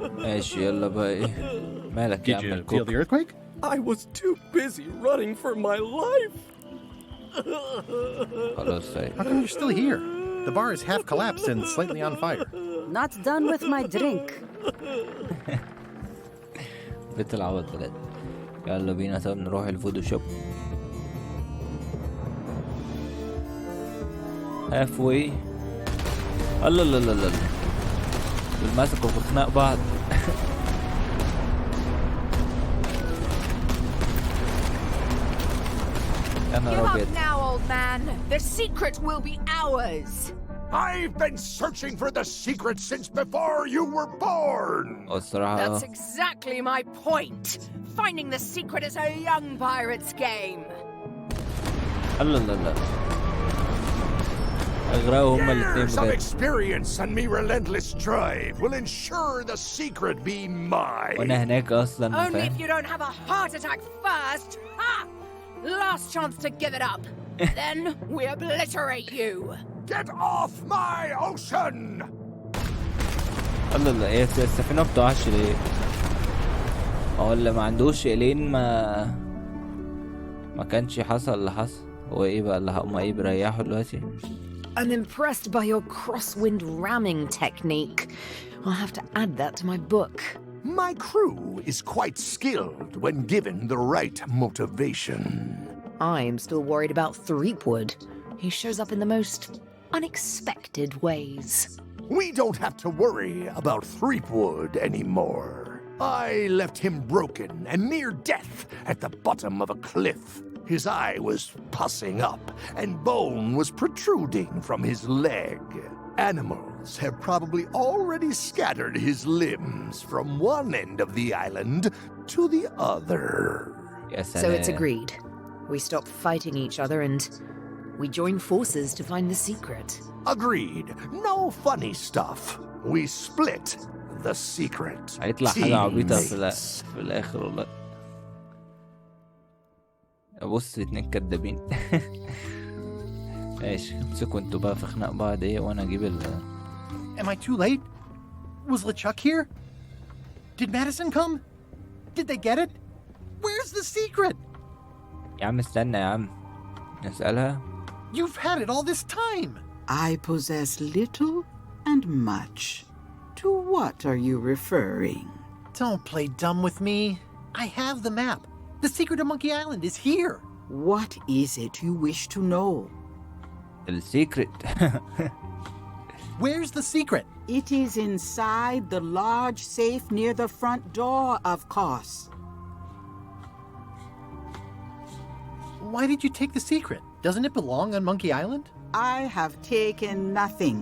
ماشي يلا بقى ايه مالك يا Did عم you feel الكوك. the earthquake? I was too busy running for my life. خلاص طيب. How come you're still here? The bar is half collapsed and slightly on fire. Not done with my drink. بيت العوض بلاد. يلا بينا طب نروح الفوتوشوب. هاف واي. الله لا لا لا دول مسكوا في خناق بعض. Give up now, old man. The secret will be ours. I've been searching for the secret since before you were born. That's exactly my point. Finding the secret is a young pirate's game. الله لا لا اغرقوا هما الاتنين Years of بجد. experience and me relentless drive will ensure the secret be mine. وانا هناك اصلا Only if you don't have a heart attack first. Ha! Last chance to give it up. Then we obliterate you. Get off my ocean! الله لا ايه السفينة بتقعش ليه؟ هو اللي ما عندوش ايلين ما كانش حصل اللي حصل. هو ايه بقى اللي هما ايه بيريحوا دلوقتي؟ I'm impressed by your crosswind ramming technique. I'll have to add that to my book. My crew is quite skilled when given the right motivation. I'm still worried about Threepwood. He shows up in the most unexpected ways. We don't have to worry about Threepwood anymore. I left him broken and near death at the bottom of a cliff. His eye was pussing up, and bone was protruding from his leg. Animals have probably already scattered his limbs from one end of the island to the other. Yes, So it's agreed. We stop fighting each other and we join forces to find the secret. Agreed. No funny stuff. We split the secret. هيطلع حاجة عبيطة Teammates. في الآخر والله. بص اتنين كدابين. ماشي امسكوا انتوا بقى في خناق بعض ايه وانا اجيب Am I too late? Was LeChuck here? Did Madison come? Did they get it? Where's the secret? يا عم استنى يا عم نسألها. You've had it all this time. I possess little and much. To what are you referring? Don't play dumb with me. I have the map. The secret of Monkey Island is here. What is it you wish to know? السيكريت. Where's the secret? It is inside the large safe near the front door, of course. Why did you take the secret? Doesn't it belong on Monkey Island? I have taken nothing.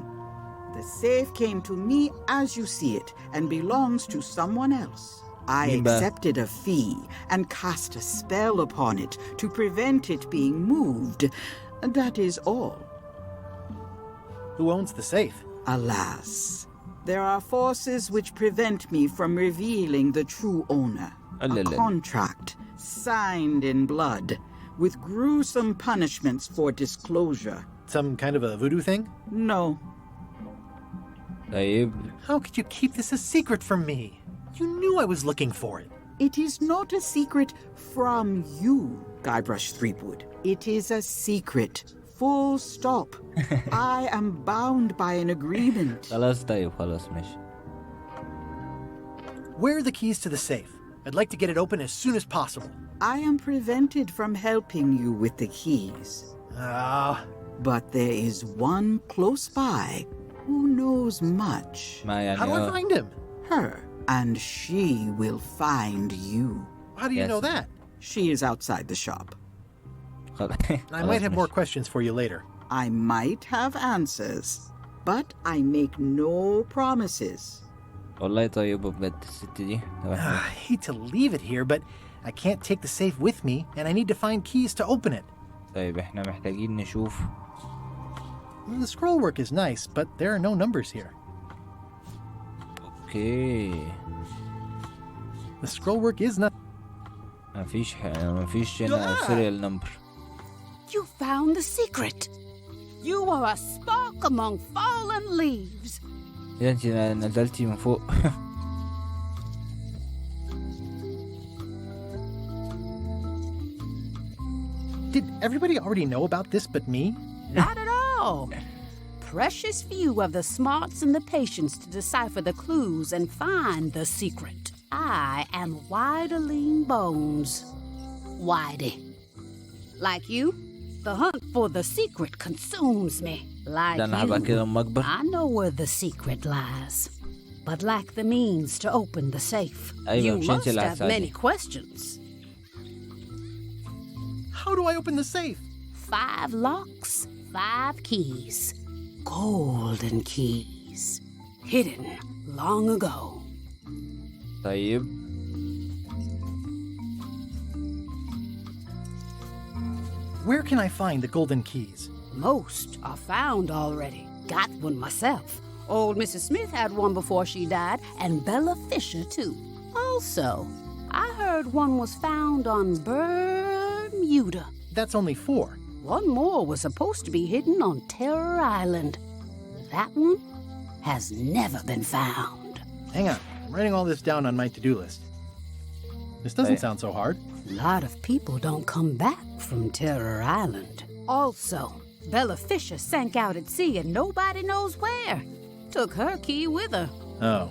The safe came to me as you see it and belongs to someone else. I accepted a fee and cast a spell upon it to prevent it being moved. That is all. Who owns the safe? Alas, there are forces which prevent me from revealing the true owner. A contract signed in blood with gruesome punishments for disclosure. Some kind of a voodoo thing? No. طيب. How could you keep this a secret from me? You knew I was looking for it. It is not a secret from you, Guybrush Threepwood. It is a secret. Full stop. I am bound by an agreement. خلاص طيب خلاص ماشي. Where are the keys to the safe? I'd like to get it open as soon as possible. I am prevented from helping you with the keys. But there is one close by who knows much. How do I find him? Her. And she will find you. How do you know that? She is outside the shop. I might have more questions for you later. I might have answers, but I make no promises. والله طيبة بجد الست دي. I hate to leave it here, but I can't take the safe with me, and I need to find keys to open it. طيب احنا محتاجين نشوف. The scroll work is nice, but there are no numbers here. Okay. The scroll work is not. مفيش هنا serial number. You found the secret. You are a spark among fallen leaves. إذا انت نزلتي من فوق. Did everybody already know about this but me? Not at all. Precious few of the smarts and the patience to decipher the clues and find the secret. I am Whiteling Bones. Whitey. Like you, the hunt for the secret consumes me. Like ده انا هبقى كده you, اما اكبر. I know where the secret lies, but lack the means to open the safe. أيوة، You مش انت must اللي have هتساعدني. many questions. How do I open the safe? 5 locks, 5 keys. Golden keys. Hidden long ago. طيب Where can I find the golden keys? Most are found already. Got one myself. Old Mrs. Smith had one before she died, and Bella Fisher, too. Also, I heard one was found on Bermuda. That's only 4. One more was supposed to be hidden on Terror Island. That one has never been found. Hang on, I'm writing all this down on my to-do list. This doesn't Hey. sound so hard. A lot of people don't come back from Terror Island. Also, Bella Fisher sank out at sea and nobody knows where. Took her key with her. Oh.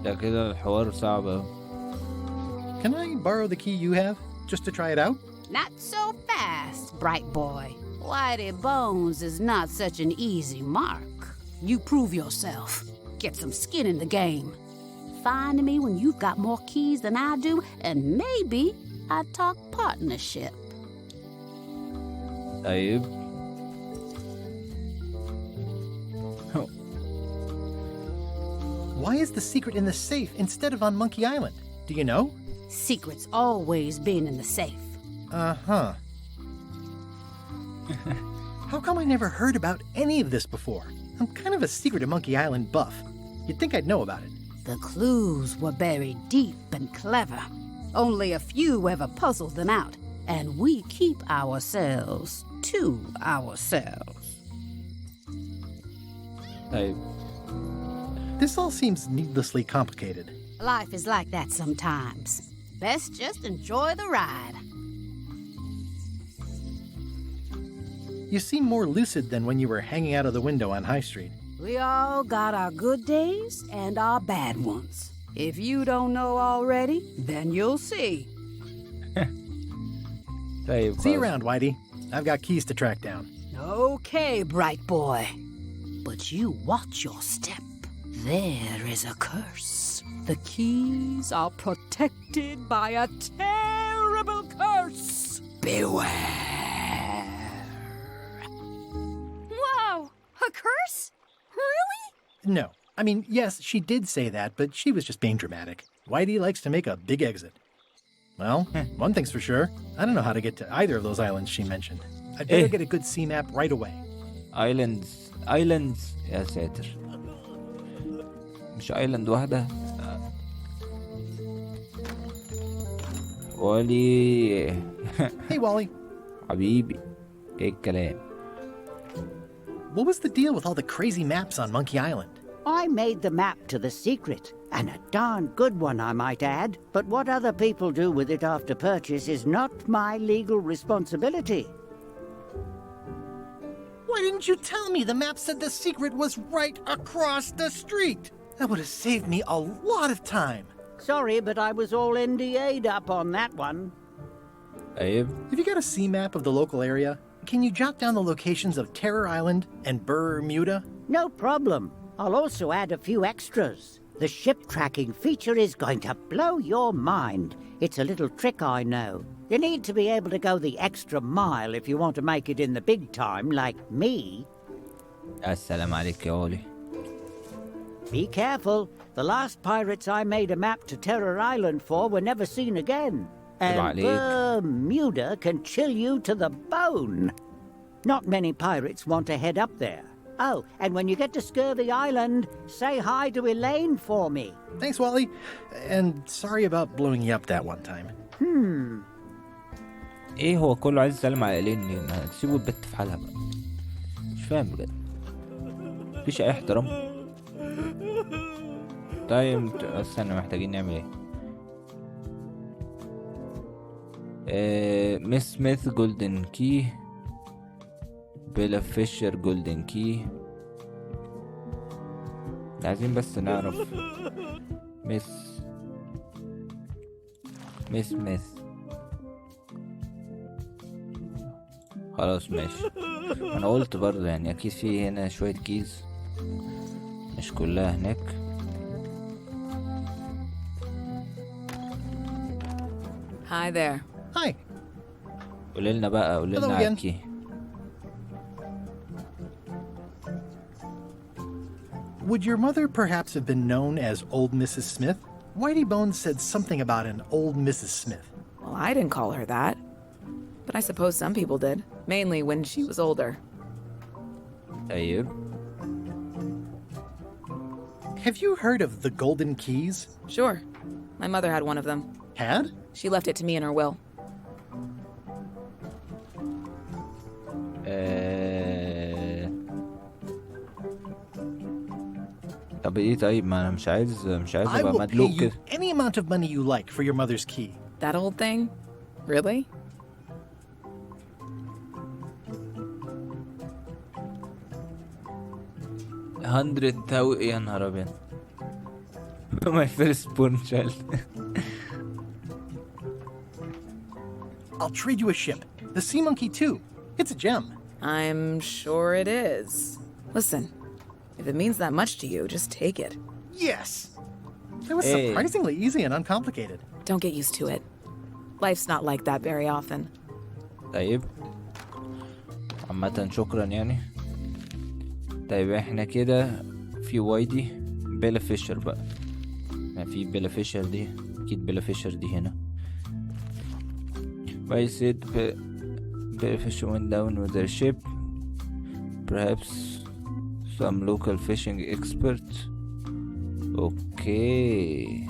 ده كده الحوار صعب أوي. Can I borrow the key you have, just to try it out? Not so fast, bright boy. Whitey Bones is not such an easy mark. You prove yourself. Get some skin in the game. Find me when you've got more keys than I do, and maybe I'd talk partnership. طيب Why is the secret in the safe instead of on Monkey Island? Do you know? Secret's always been in the safe. Uh-huh. How come I never heard about any of this before? I'm kind of a Secret of Monkey Island buff. You'd think I'd know about it. The clues were buried deep and clever. Only a few ever puzzled them out, and we keep ourselves to ourselves. طيب This all seems needlessly complicated. Life is like that sometimes. Best just enjoy the ride. You seem more lucid than when you were hanging out of the window on High Street. We all got our good days and our bad ones. If you don't know already, then you'll see. طيب See you خلاص. around, Whitey. I've got keys to track down. Okay, bright boy. But you watch your step. There is a curse. The keys are protected by a terrible curse. Beware. Whoa! A curse? Really? No. I mean, yes, she did say that, but she was just being dramatic. Whitey likes to make a big exit. Well, one thing's for sure. I don't know how to get to either of those islands she mentioned. I'd better get a good sea map right away. ايلاندز يا ساتر. مش ايلاند واحدة. ولي Hey, Wally. حبيبي ايه الكلام؟ What was the deal with all the crazy maps on Monkey Island? I made the map to the secret, and a darn good one, I might add. But what other people do with it after purchase is not my legal responsibility. Why didn't you tell me the map said the secret was right across the street? That would have saved me a lot of time. Sorry, but I was all NDA'd up on that one. طيب Have you got a sea map of the local area? Can you jot down the locations of Terror Island and Bermuda? No problem. I'll also add a few extras. The ship tracking feature is going to blow your mind. It's a little trick, I know. You need to be able to go the extra mile if you want to make it in the big time, like me. السلام عليك يا ولي. Be careful. The last pirates I made a map to Terror Island for were never seen again. And عليك. Bermuda can chill you to the bone. Not many pirates want to head up there. Oh, and when you get to Scurvy Island, say hi to Elaine for me. Thanks, Wally. And sorry about blowing you up that one time. ايه هو كله عايز يسلم على إيلين ليه؟ ما تسيبوا البت في حالها بقى. مش فاهم بجد. مفيش اي احترام. طيب استنى محتاجين نعمل ايه؟ ميس سميث جولدن كي، بيلا فيشر جولدن كي. عايزين بس نعرف ميس سميث. خلاص ماشي. انا قلت برضه يعني اكيد في هنا شوية كيز، مش كلها هناك. Hi there. Hi. قولنا بقى، قولنا Hello على again. الكي. Would your mother perhaps have been known as Old Mrs. Smith? Whitey Bones said something about an old Mrs. Smith. Well, I didn't call her that. But I suppose some people did, mainly when she was older. طيب. Have you heard of the Golden Keys? Sure. My mother had one of them. Had? She left it to me in her will. طب ايه؟ طيب ما انا مش عايز I ابقى will pay مدلوق you كده. any amount of money you like for your mother's key. That old thing? Really? يا نهار ابيض. My first born child. I'll trade you a ship. The Sea Monkey too. It's a gem. I'm sure it is. Listen, if it means that much to you, just take it. Yes. It was Hey. surprisingly easy and uncomplicated. Don't get used to it. Life's not like that very often. طيب عامة شكرا يعني. طيب احنا كده في وايدي بيلا فيشر بقى. ما في بيلا فيشر دي، اكيد بيلا فيشر دي هنا. I said Bella Fisher went down with their ship. Perhaps some local fishing expert. Okay.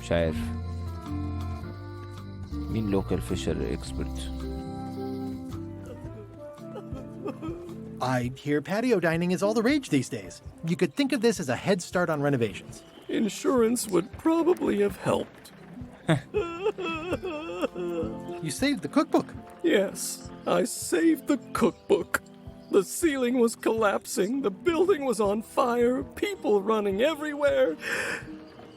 مش عارف مين local fisher expert. I hear patio dining is all the rage these days. You could think of this as a head start on renovations. Insurance would probably have helped. You saved the cookbook. Yes, I saved the cookbook. The ceiling was collapsing, the building was on fire, people running everywhere,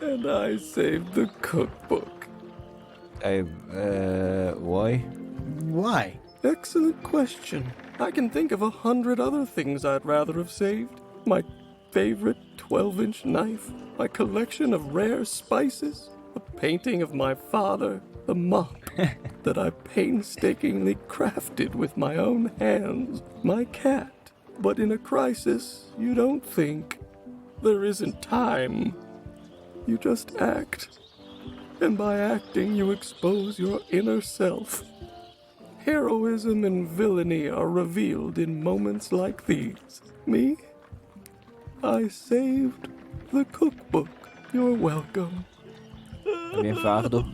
and I saved the cookbook. طيب why? Why? Excellent question. I can think of 100 other things I'd rather have saved. My favorite 12-inch knife, my collection of rare spices, a painting of my father, the mop that I painstakingly crafted with my own hands, my cat. But in a crisis, you don't think. There isn't time. You just act. And by acting, you expose your inner self. Heroism and villainy are revealed in moments like these. Me? I saved the cookbook. You're welcome. طب ينفع اخده؟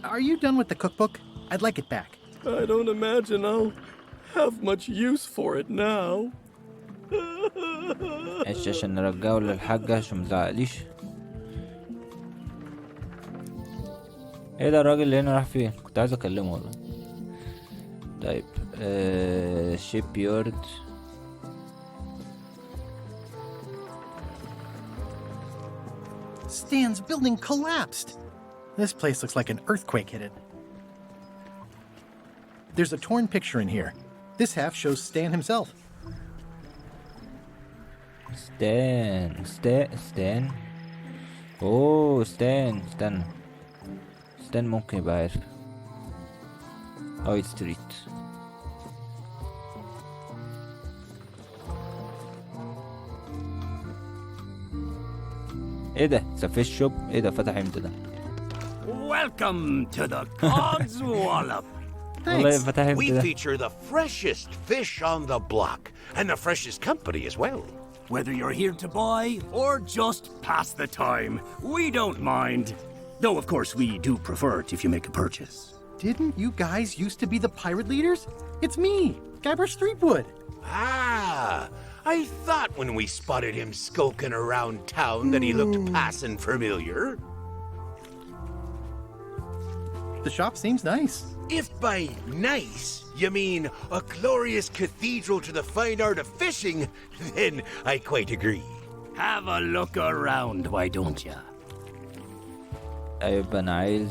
Are you done with the cookbook? I'd like it back. I don't imagine I'll have much use for it now. معلش عشان نرجعه للحاجة عشان مزعقليش. ايه ده الراجل اللي هنا راح فين؟ كنت عايز اكلمه والله. طيب شيب يارد. Stan's building collapsed. This place looks like an earthquake hit it. There's a torn picture in here. This half shows Stan himself. ستان. اوه ستان. ستان ممكن يبقى عارف. هاي ستريت. ايه ده؟ سفيش شوب؟ ايه ده فتح امتى ده؟ Welcome to the God's Wallop. والله فتح امتى We ده؟ feature the freshest fish on the block, and the freshest company as well. Whether you're here to buy or just pass the time, we don't mind. Though, of course, we do prefer it if you make a purchase. Didn't you guys used to be the pirate leaders? It's me, Guybrush Threepwood. Ah, I thought when we spotted him skulking around town that he looked passing familiar. The shop seems nice. If by nice you mean a glorious cathedral to the fine art of fishing, then I quite agree. Have a look around, why don't ya? طيب انا عايز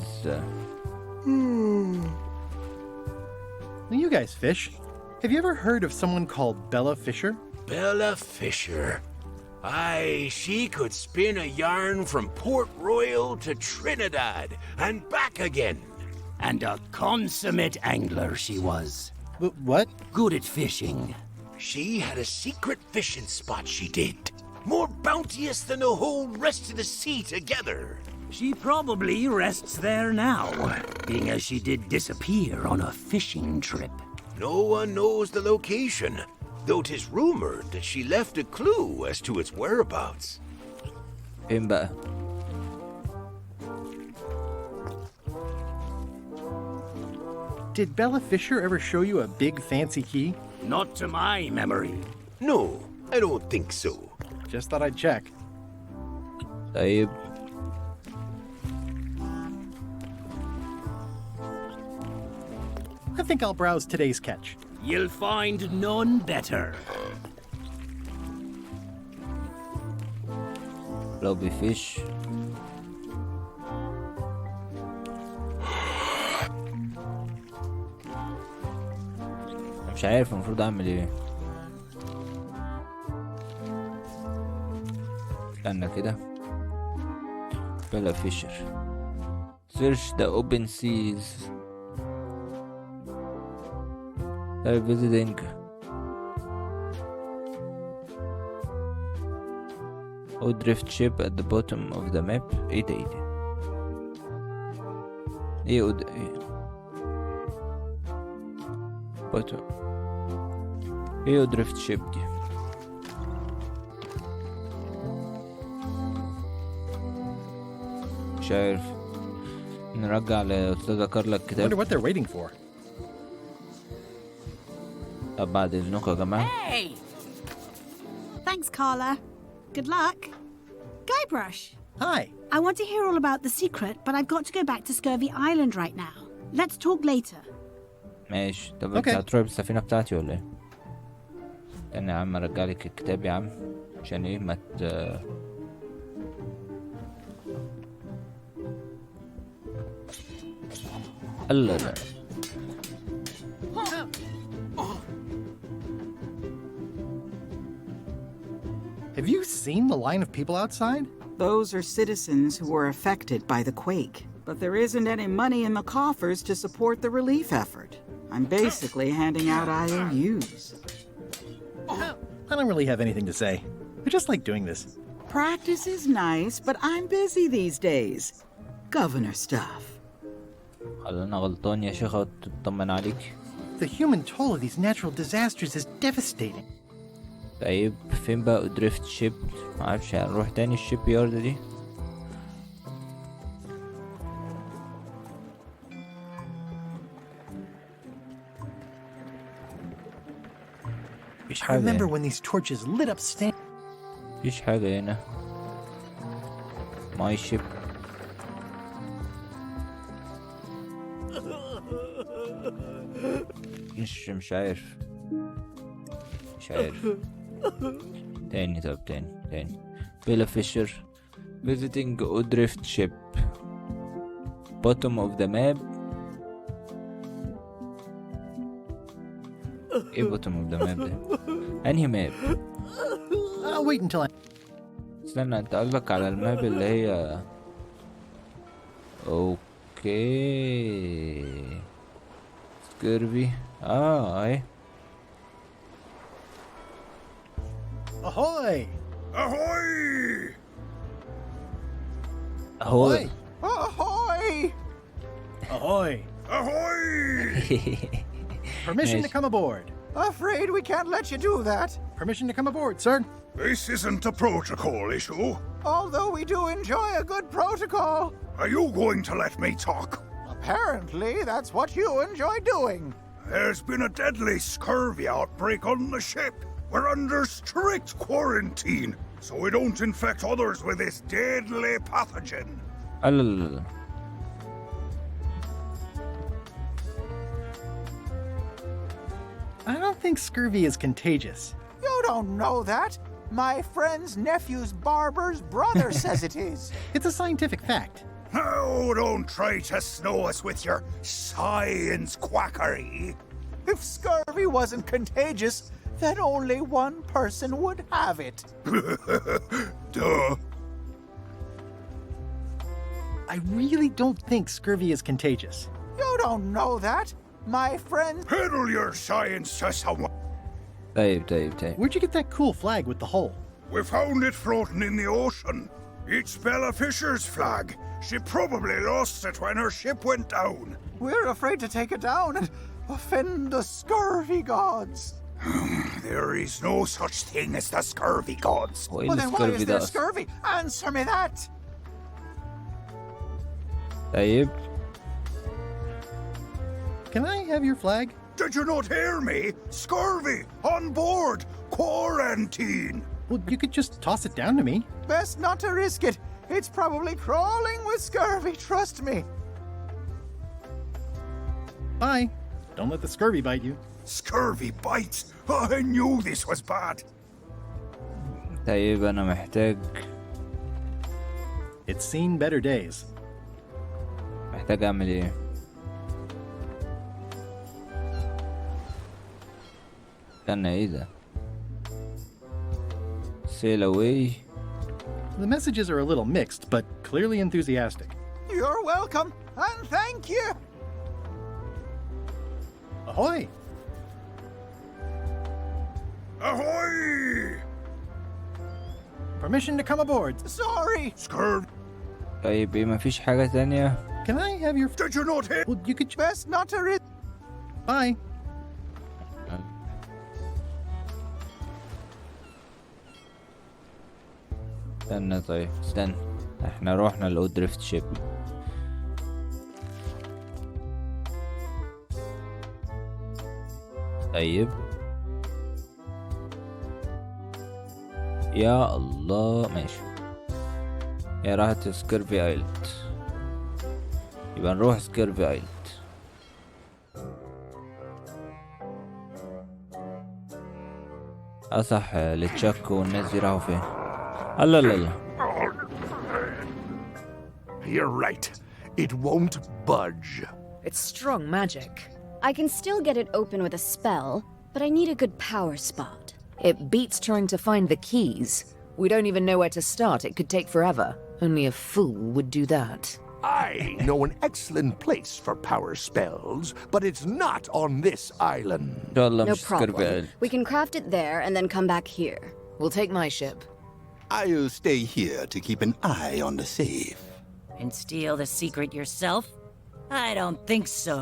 You guys fish. Have you ever heard of someone called Bella Fisher? Bella Fisher. Aye, she could spin a yarn from Port Royal to Trinidad and back again. And a consummate angler she was. What? Good at fishing. She had a secret fishing spot, she did. More bounteous than the whole rest of the sea together. She probably rests there now, being as she did disappear on a fishing trip. No one knows the location, though 'tis rumored that she left a clue as to its whereabouts. فين بقى؟ Did Bella Fisher ever show you a big fancy key? Not to my memory. No, I don't think so. Just thought I'd check. طيب I think I'll browse today's catch. You'll find none better. lobby fish. مش عارف المفروض اعمل ايه. استنى كده. بلا فيشر. Search the open seas. Visiting. Or drift ship at the bottom of the map. ايه ده ايه ده؟ ايه bottom. ايه drift ship دي؟ مش عارف. نرجع لأستاذة كارلا الكتاب. Wonder what they're waiting for. طب بعد إذنكم يا جماعة. Hey! Thanks, Carla. Good luck. Guybrush. Hi. I want to hear all about the secret, but I've got to go back to Scurvy Island right now. Let's talk later. ماشي. طب انت هتروح بالسفينة بتاعتي ولا ايه؟ استنى يا عم ارجع لك الكتاب يا عم عشان ايه ما الله لا. Have you seen the line of people outside? Those are citizens who were affected by the quake. But there isn't any money in the coffers to support the relief effort. I'm basically handing out IOUs. I don't really have anything to say. I just like doing this. Practice is nice, but I'm busy these days. Governor stuff. أنا غلطان يا شيخة تطمن عليك. The human toll of these natural disasters is devastating. طيب فين بقى دريفت شيب؟ معرفش هنروح تاني الشيب يارد دي. مفيش I حاجة. remember when these torches lit up مفيش حاجة هنا. ماي شيب. مش عارف. مش عارف. تاني طب تاني. بيلا فيشر. Visiting Odrift ship. Bottom of the map. ايه bottom of the map ده؟ انهي ماب؟ I'll wait until I... استنى انت قصدك على الماب اللي هي اوكي سكيربي اهي. Ahoy! Ahoy! Ahoy! Ahoy! Ahoy! Ahoy! Permission to come aboard. Afraid we can't let you do that. Permission to come aboard, sir. This isn't a protocol issue. Although we do enjoy a good protocol. Are you going to let me talk? Apparently, that's what you enjoy doing. There's been a deadly scurvy outbreak on the ship. We're under strict quarantine, so we don't infect others with this deadly pathogen. think scurvy is contagious? You don't know that. My friend's nephew's barber's brother says it is. It's a scientific fact. Oh, don't try to snow us with your science quackery. If scurvy wasn't contagious, then only one person would have it. Duh. I really don't think scurvy is contagious. You don't know that. My friend... Peddle your science to someone. طيب. Where'd you get that cool flag with the hole? We found it floating in the ocean. It's Bella Fisher's flag. She probably lost it when her ship went down. We're afraid to take it down and offend the scurvy gods. There is no such thing as the scurvy gods. Well, then why is there scurvy? Answer me that. طيب. Can I have your flag? Did you not hear me? Scurvy! On board! Quarantine! Well, you could just toss it down to me. Best not to risk it. It's probably crawling with scurvy, trust me. Bye. Don't let the scurvy bite you. Scurvy bites! I knew this was bad. طيب أنا محتاج. It's seen better days. محتاج أعمل إيه؟ استنى إيه ده؟ Sail away. The messages are a little mixed, but clearly enthusiastic. You're welcome, and thank you. Ahoy! Ahoy! Permission to come aboard. Sorry. Scurvy. طيب إيه مفيش حاجة تانية؟ Can I have your... Did you not hear? Well, you could... Best not to risk... Bye. استنى طيب استنى احنا روحنا للدريفت شيب. طيب يا الله ماشي. هي راحت سكيرفي ايلاند، يبقى نروح سكيرفي ايلاند. صح لتشاك والناس دي راحوا فين؟ الله لا لا. You're right. It won't budge. It's strong magic. I can still get it open with a spell, but I need a good power spot. It beats trying to find the keys. We don't even know where to start. It could take forever. Only a fool would do that. I know an excellent place for power spells, but it's not on this island. No problem. We can craft it there and then come back here. We'll take my ship. I'll stay here to keep an eye on the safe. And steal the secret yourself? I don't think so.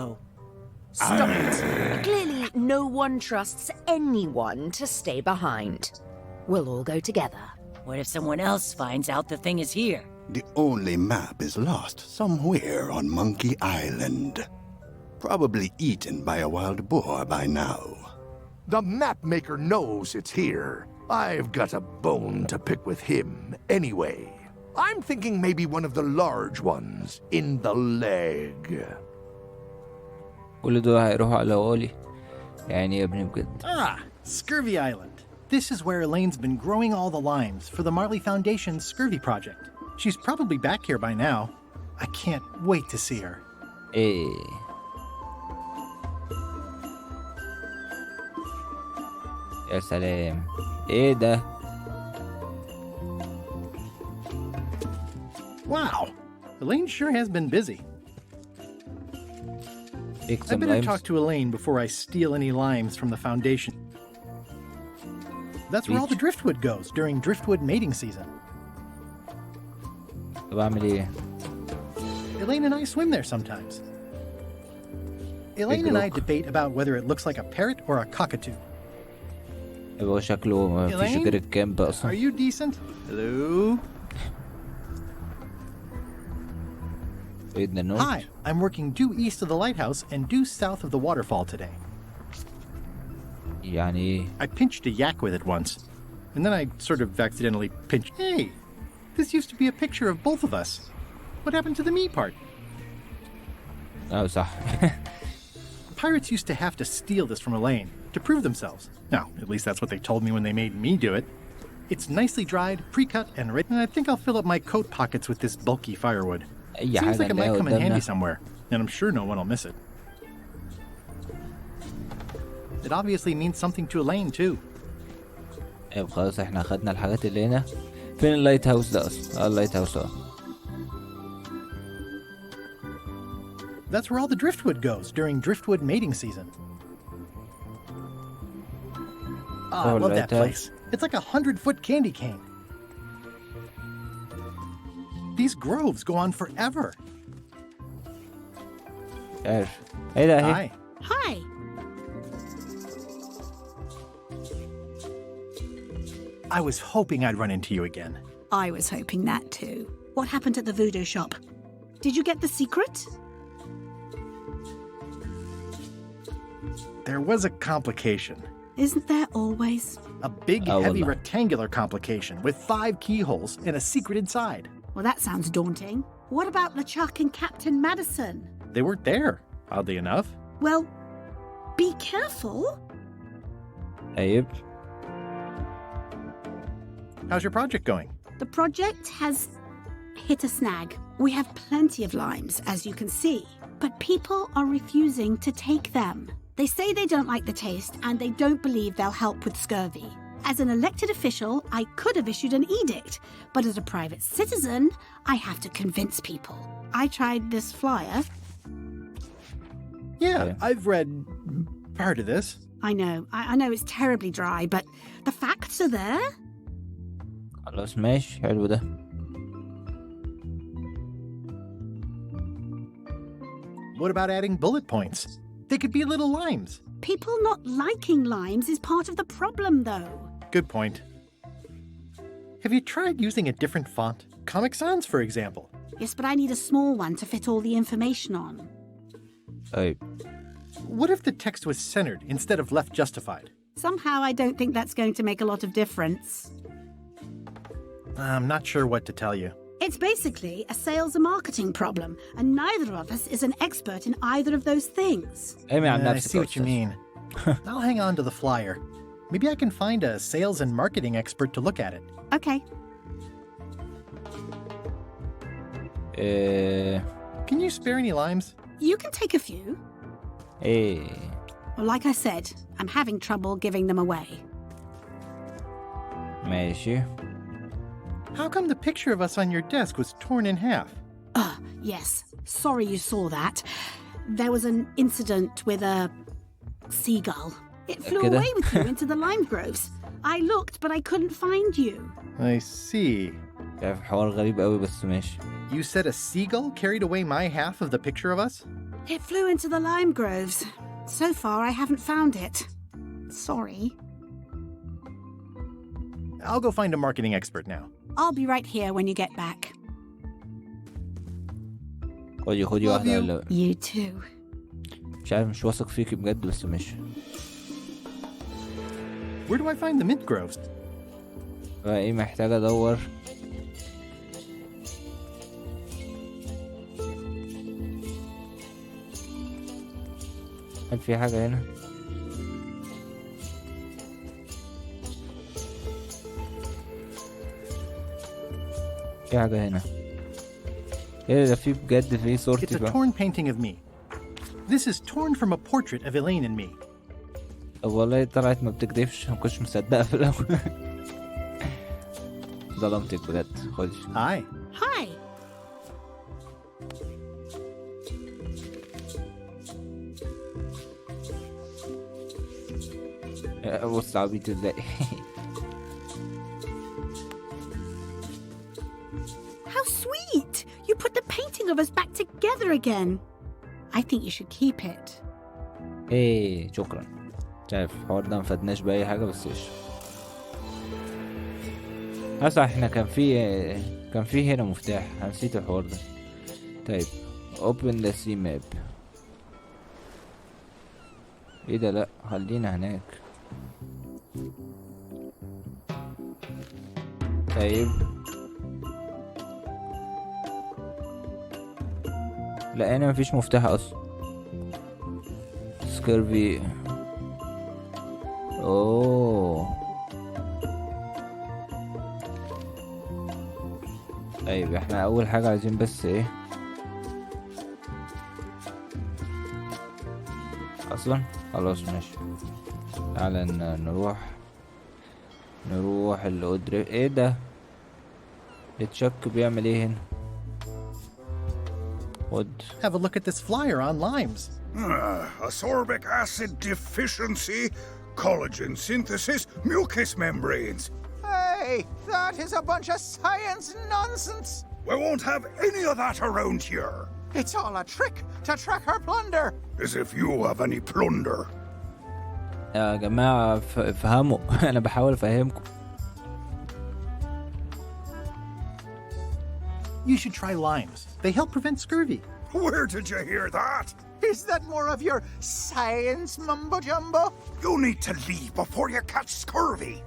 Stop it! Clearly, no one trusts anyone to stay behind. We'll all go together. What if someone else finds out the thing is here? The only map is lost somewhere on Monkey Island. Probably eaten by a wild boar by now. The map maker knows it's here. I've got a bone to pick with him anyway. I'm thinking maybe one of the large ones in the leg. كل دول هيروحوا على قولي يعني يا ابني بجد. Ah, Scurvy Island. This is where Elaine's been growing all the limes for the Marley Foundation's Scurvy project. She's probably back here by now. I can't wait to see her. ايه يا سلام ايه ده؟ Wow, Elaine sure has been busy. Pick I some better limes. talk to Elaine before I steal any limes from the Foundation. That's where all the driftwood goes during driftwood mating season. طب اعمل ايه؟ Elaine and I swim there sometimes. Elaine and I debate about whether it looks like a parrot or a cockatoo. يبقى شكله ما فيش Elaine, غير الكامب are اصلا. you decent? Hello? Read the note. Hi, I'm working due east of the lighthouse and due south of the waterfall today. يعني I pinched a yak with it once, and then I sort of accidentally pinched. Hey, this used to be a picture of both of us. What happened to the me part? اه صح. Pirates used to have to steal this from Elaine. to prove themselves. Now, at least that's what they told me when they made me do it. It's nicely dried, pre-cut, and written. I think I'll fill up my coat pockets with this bulky firewood. Seems like it might come in handy somewhere, and I'm sure no one will miss it. It obviously means something to Elaine, too. ايوه خلاص احنا اخدنا الحاجات اللي هنا. فين اللايت هاوس ده اصلا؟ اللايت هاوس That's where all the driftwood goes during driftwood mating season. I love that place. It's like a 100-foot candy cane. These groves go on forever. Hey there. Hi. Hi. I was hoping I'd run into you again. I was hoping that too. What happened at the voodoo shop? Did you get the secret? There was a complication. Isn't there always? A big, heavy rectangular complication with 5 keyholes and a secret inside. Well, that sounds daunting. What about LeChuck and Captain Madison? They weren't there, oddly enough. Well, be careful. Abe. How's your project going? The project has hit a snag. We have plenty of limes, as you can see, but people are refusing to take them. They say they don't like the taste and they don't believe they'll help with scurvy. As an elected official, I could have issued an edict, but as a private citizen, I have to convince people. I tried this flyer. Yeah, I've read part of this. I know it's terribly dry, but the facts are there. خلاص ماشي حلو ده. What about adding bullet points? They could be little limes. People not liking limes is part of the problem, though. Good point. Have you tried using a different font? Comic Sans, for example. Yes, but I need a small one to fit all the information on. Hey. What if the text was centered instead of left justified? Somehow I don't think that's going to make a lot of difference. I'm not sure what to tell you. It's basically a sales and marketing problem, and neither of us is an expert in either of those things. I see what you mean. I'll hang on to the flyer. Maybe I can find a sales and marketing expert to look at it. Okay. Can you spare any limes? You can take a few. Hey. Well, like I said, I'm having trouble giving them away. ماشي. How come the picture of us on your desk was torn in half? Yes. Sorry you saw that. There was an incident with a seagull. It flew away with you into the lime groves. I looked, but I couldn't find you. I see. حوار غريب قوي بس ماشي. You said a seagull carried away my half of the picture of us? It flew into the lime groves. So far, I haven't found it. Sorry. I'll go find a marketing expert now. I'll be right here when you get back. خدي واحدة ولا. You too. مش عارف مش واثق فيكي بجد بس ماشي. Where do I find the mint groves? ايه محتاج ادور. هل في حاجة هنا؟ في حاجة هنا. ايه ده في بجد في صورتي It's a بقى. torn painting of me. This is torn from a portrait of Elaine and me. طب والله طلعت ما بتكدبش ما كنتش مصدقة في الأول. ظلمتك بجد خدي. Hi. Hi. بص عبيط ازاي. How sweet! You put the painting of us back together again. I think you should keep it. ايه شكرا. مش عارف الحوار ده مفدناش بأي حاجة بس ايش. صح احنا كان في هنا مفتاح انا نسيت الحوار ده. طيب open the sea map. ايه ده لا خلينا هناك. طيب لا هنا مفيش مفتاح اصلا. سكيرفي طيب احنا اول حاجة عايزين بس ايه اصلا خلاص ماشي. تعالى نروح القدر. ايه ده؟ التشك بيعمل ايه هنا؟ خد. Have a look at this flyer on limes. Ascorbic acid deficiency, collagen synthesis, mucous membranes. Hey, that is a bunch of science nonsense. We won't have any of that around here. It's all a trick to track our plunder. As if you have any plunder. يا جماعة افهموا. انا بحاول افهمكم. You should try limes. They help prevent scurvy. Where did you hear that? Is that more of your science mumbo jumbo? You need to leave before you catch scurvy.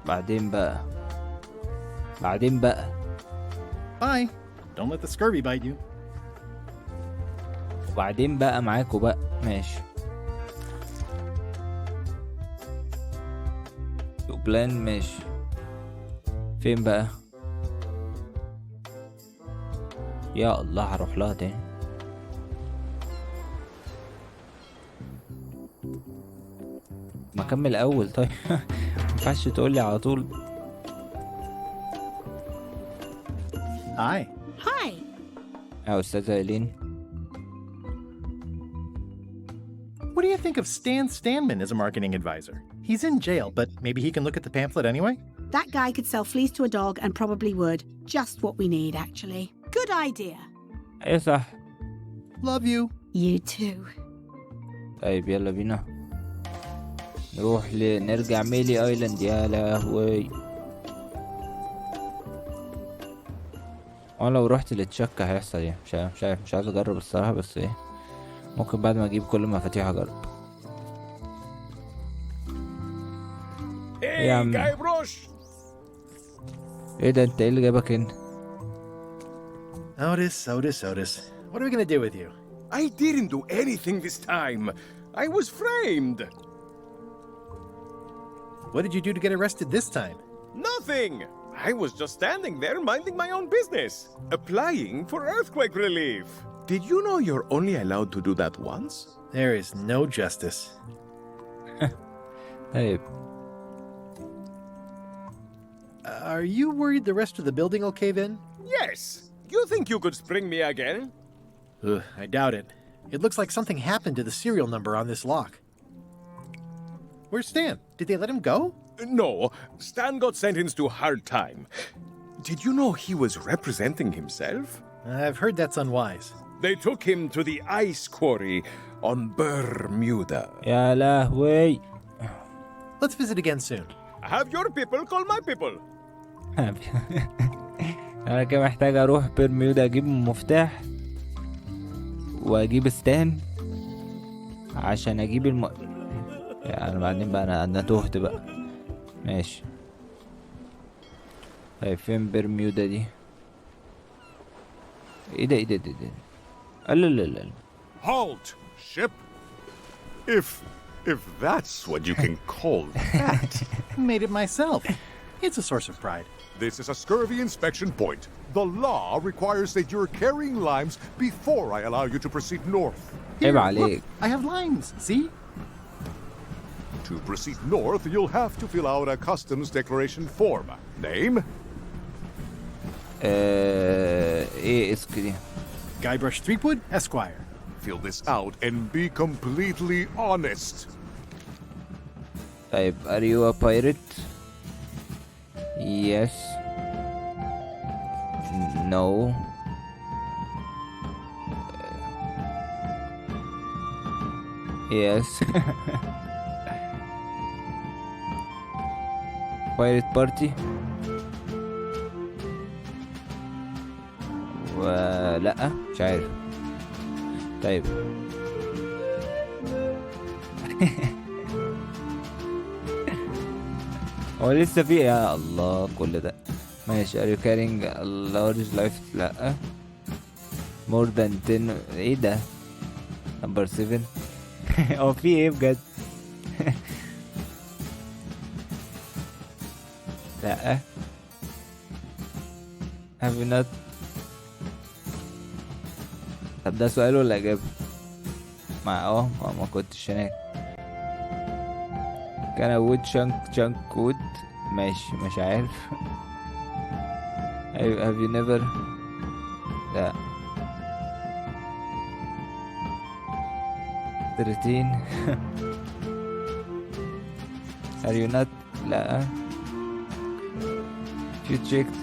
بعدين بقى. Bye. Don't let the scurvy bite you. وبعدين بقى معاكوا بقى. ماشي. بلان ماشي. فين بقى؟ يا الله هروح لها تاني. ما اكمل اول طيب. مينفعش تقولي على طول. Hi. Hi. يا استاذة إيلين. What do you think of Stan Stanman as a marketing advisor? He's in jail, but maybe he can look at the pamphlet anyway? That guy could sell fleas to a dog and probably would. Just what we need, actually. Good idea. ايه صح. Love you. You too. طيب يلا بينا نرجع ميلي ايلاند. يا لهوي. انا لو رحت للتشك هيحصل ايه؟ مش عارف مش عايز اجرب الصراحة، بس ايه ممكن بعد ما اجيب كل المفاتيح اجرب. ايه يا عم جاي بروش؟ ايه ده؟ انت ايه اللي جابك هنا؟ Otis. What are we gonna do with you? I didn't do anything this time. I was framed. What did you do to get arrested this time? Nothing. I was just standing there minding my own business, applying for earthquake relief. Did you know you're only allowed to do that once? There is no justice. Hey. Are you worried the rest of the building will cave in? Yes. You think you could spring me again? I doubt it. It looks like something happened to the serial number on this lock. Where's Stan? Did they let him go? No. Stan got sentenced to hard time. Did you know he was representing himself? I've heard that's unwise. They took him to the ice quarry on Bermuda. يا لهوي. Let's visit again soon. Have your people call my people. انا كده محتاج اروح برميودا اجيب مفتاح واجيب ستان عشان اجيب يعني بعدين بقى انا تهت بقى. ماشي. طيب فين برميودا دي؟ ايه ده؟ لا. Halt, ship. If that's what you can call that. Made it myself. It's a source of pride. This is a scurvy inspection point. The law requires that you're carrying limes before I allow you to proceed north. Here, look, I have limes, see? To proceed north, you'll have to fill out a customs declaration form. Name? ايه اسك دي؟ Guybrush Threepwood, Esquire. Fill this out and be completely honest. طيب are you a pirate? Yes. No. Yes. Pirate party. ولا مش عارف. طيب. هو لسه في يا الله كل ده. ماشي. are you carrying a large life؟ لا. more than 10. ايه ده؟ number 7. هو في ايه بجد؟ لا. have you not. طب ده سؤال ولا إجابة؟ ما كنتش هناك. كان وود chunk wood. ماشي مش عارف. have you never. لا. 13. are you not. لا. you checked.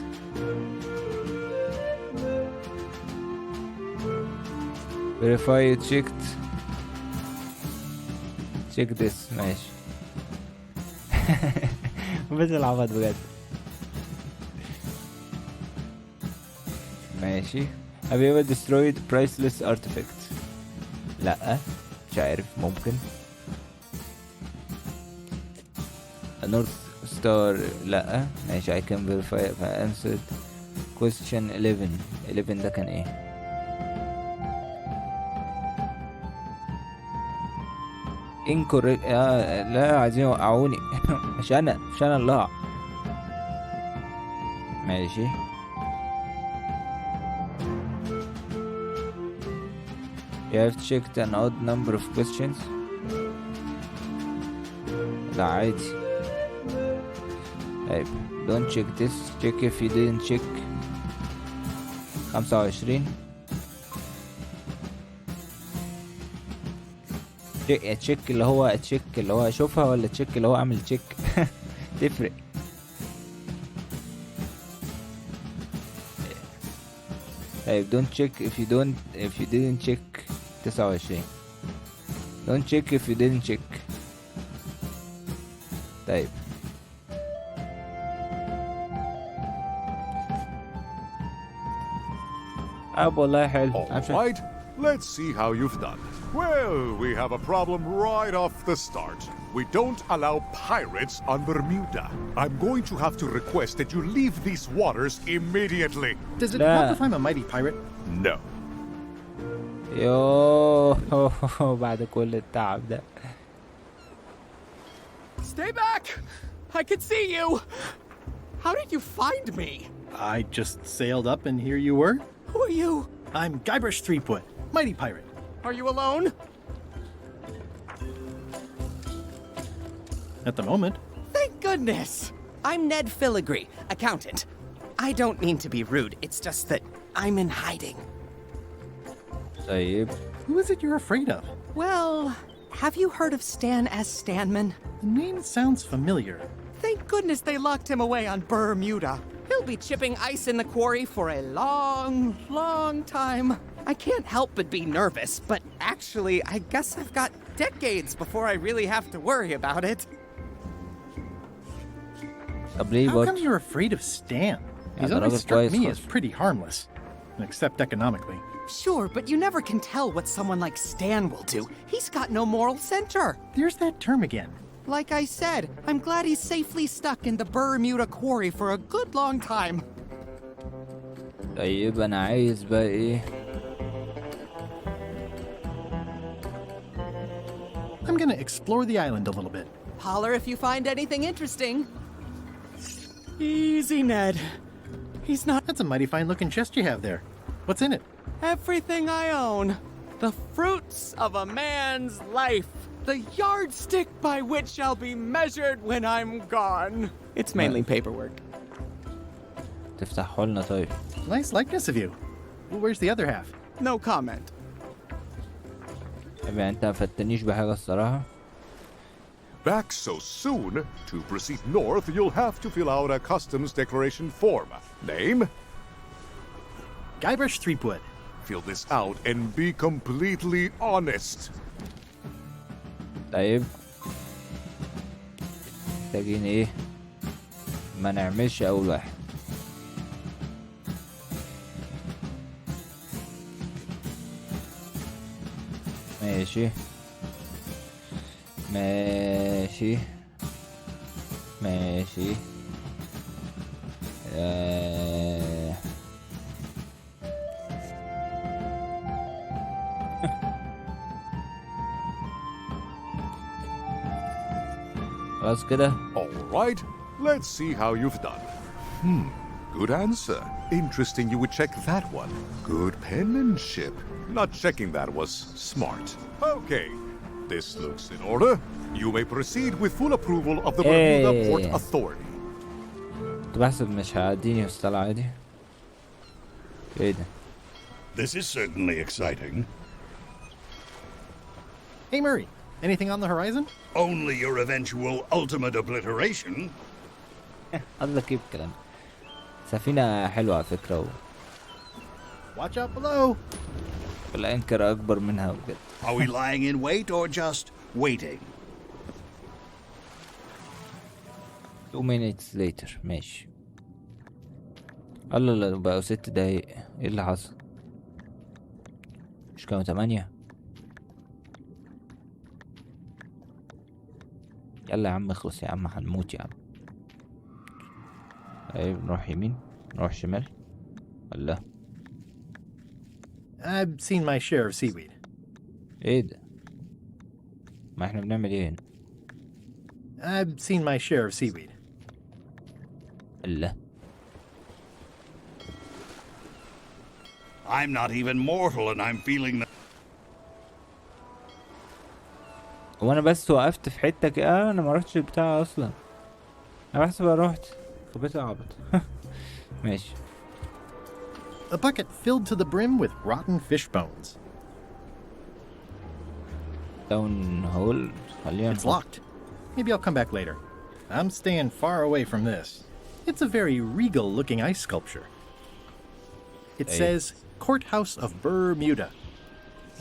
verify you checked. check this. ماشي. بس العبط بجد. ماشي. have you ever destroyed priceless artifact. لا مش عارف ممكن. a north star. لا ماشي. I can verify if I answered question 11 ده كان ايه. incorrect. لا عايزين يوقعوني. مش انا اللي هقع. ماشي. you have checked an odd number of questions. لا عادي. طيب don't check this. check if you didn't check. 25. تشيك اللي هو تشيك اللي هو اشوفها ولا تشيك اللي هو اعمل تشيك. تفرق. طيب don't check if you didn't check. 29. don't check if you didn't check. طيب والله حلو. All right, let's see how you've done. Well, we have a problem right off the start. We don't allow pirates on Bermuda. I'm going to have to request that you leave these waters immediately. Does it help if I'm a mighty pirate? No. يوه بعد كل التعب ده. Stay back! I can see you! How did you find me? I just sailed up and here you were. Who are you? I'm Guybrush Threepwood, mighty pirate. Are you alone? At the moment. Thank goodness! I'm Ned Filigree, accountant. I don't mean to be rude, it's just that I'm in hiding. طيب. Who is it you're afraid of? Well, have you heard of Stan S. Stanman? The name sounds familiar. Thank goodness they locked him away on Bermuda. He'll be chipping ice in the quarry for a long, long time. I can't help but be nervous, but actually, I guess I've got decades before I really have to worry about it. How come you're afraid of Stan? He's always struck me as pretty harmless, except economically. Sure, but you never can tell what someone like Stan will do. He's got no moral center. There's that term again. Like I said, I'm glad he's safely stuck in the Bermuda quarry for a good long time. طيب أنا عايز بقى إيه؟ I'm gonna explore the island a little bit. Holler if you find anything interesting. Easy, Ned. He's not. That's a mighty fine looking chest you have there. What's in it? Everything I own. The fruits of a man's life. The yardstick by which I'll be measured when I'm gone. It's mainly paperwork. تفتحه لنا طيب. Nice likeness of you. Well, where's the other half? No comment. يعني أنت ما فتنيش بحاجة الصراحة. Back so soon? To proceed north, you'll have to fill out a customs declaration form. Name? Guybrush Threepwood. Fill this out and be completely honest. طيب محتاجين ايه؟ ما نعملش اول واحد. ماشي ماشي ماشي. خلاص كده. All right, let's see how you've done. Good answer. Interesting you would check that one. Good penmanship. Not checking that was smart. Okay, this looks in order. You may proceed with full approval of the Bermuda Port Authority. كنت بحسب مش هيعديني بس طلع عادي. ايه ده؟ This is certainly exciting. Hey, Murray. Anything on the horizon? Only your eventual ultimate obliteration. الله كيف كلام. سفينة حلوة على فكرة Watch out below. والأنكر أكبر منها بجد. Are we lying in wait or just waiting? 2 minutes later. ماشي. الله لا بقوا 6 دقايق. ايه اللي حصل؟ مش كانوا 8؟ يلا يا عم اخلص يا عم هنموت يا عم. طيب نروح يمين نروح شمال ولا؟ I've seen my share of seaweed. ايه ده؟ ما احنا بنعمل ايه هنا؟ I've seen my share of seaweed. الله. I'm not even mortal and I'm feeling the... هو انا بس وقفت في حتة كده انا ما رحتش البتاع اصلا. انا بحسب انا رحت خبيت عبط. ماشي. A bucket filled to the brim with rotten fish bones. Down hole. It's locked. Maybe I'll come back later. I'm staying far away from this. It's a very regal-looking ice sculpture. It says Courthouse of Bermuda.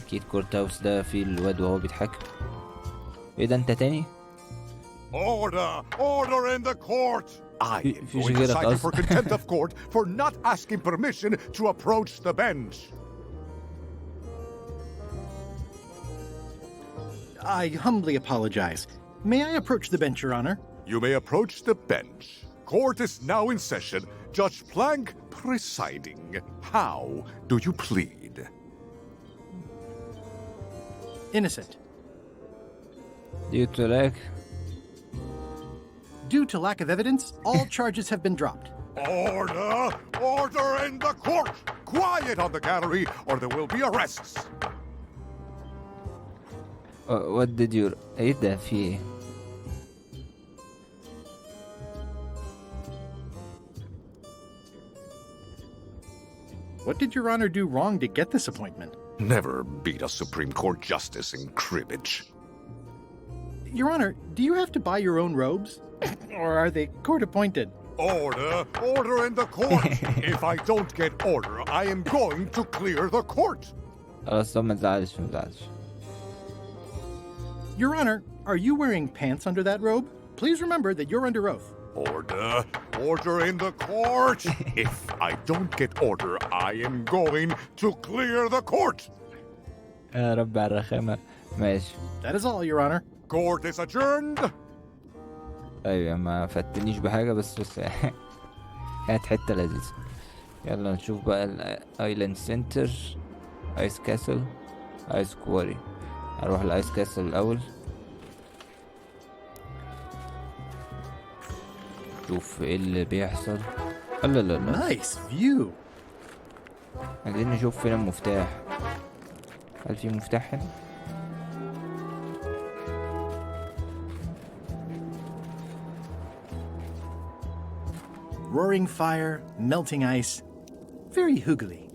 أكيد كورت هاوس ده فيه الواد وهو بيضحك. إيه ده أنت تاني؟ Order! Order in the court! I am في going to غيرك cite you for أصلا. contempt of court for not asking permission to approach the bench. I humbly apologize. May I approach the bench, Your Honor? You may approach the bench. Court is now in session. Judge Plank presiding. How do you plead? Innocent. Due to lack of evidence, all charges have been dropped. Order! Order in the court! Quiet on the gallery or there will be arrests. What did you... إيه ده في إيه؟ What did Your Honor do wrong to get this appointment? Never beat a Supreme Court justice in cribbage. Your Honor, do you have to buy your own robes? Or are they court-appointed? Order! Order in the court! If I don't get order, I am going to clear the court! خلاص ما تزعلش ما تزعلش. Your Honor, are you wearing pants under that robe? Please remember that you're under oath. Order! Order in the court! If I don't get order, I am going to clear the court! يا رب على الرخامة. ماشي. That is all, Your Honor. Court is adjourned! أيوة ما فتنيش بحاجة بس كانت حتة لذيذة. يلا نشوف بقى الايلاند سنتر ايس كاسل ايس كواري. هروح الايس كاسل الاول شوف ايه اللي بيحصل. لا لا لا Nice view. عايزين نشوف فين المفتاح. هل في مفتاح هنا؟ Roaring fire, melting ice. Very hoogly.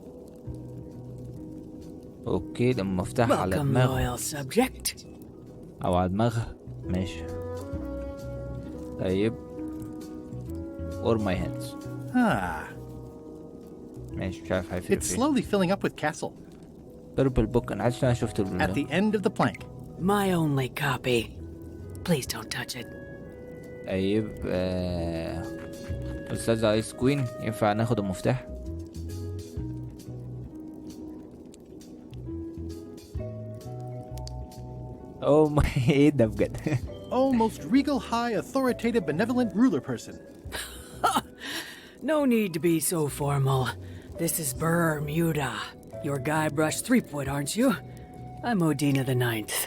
اوكي ده مفتاح على دماغه. Loyal subject. او على دماغها. ماشي. طيب or my hands. ماشي مش عارف هيفرق It's فين. slowly filling up with castle. purple book انا عشان شفت At the end of the plank. My only copy. Please don't touch it. طيب أستاذ آيس كوين ينفع ناخد المفتاح؟ أوه ما إيه ده بجد؟ Oh, most regal, high, authoritative, benevolent ruler person. No need to be so formal. This is Bermuda. You're Guybrush Threepwood, aren't you? I'm Odina the Ninth.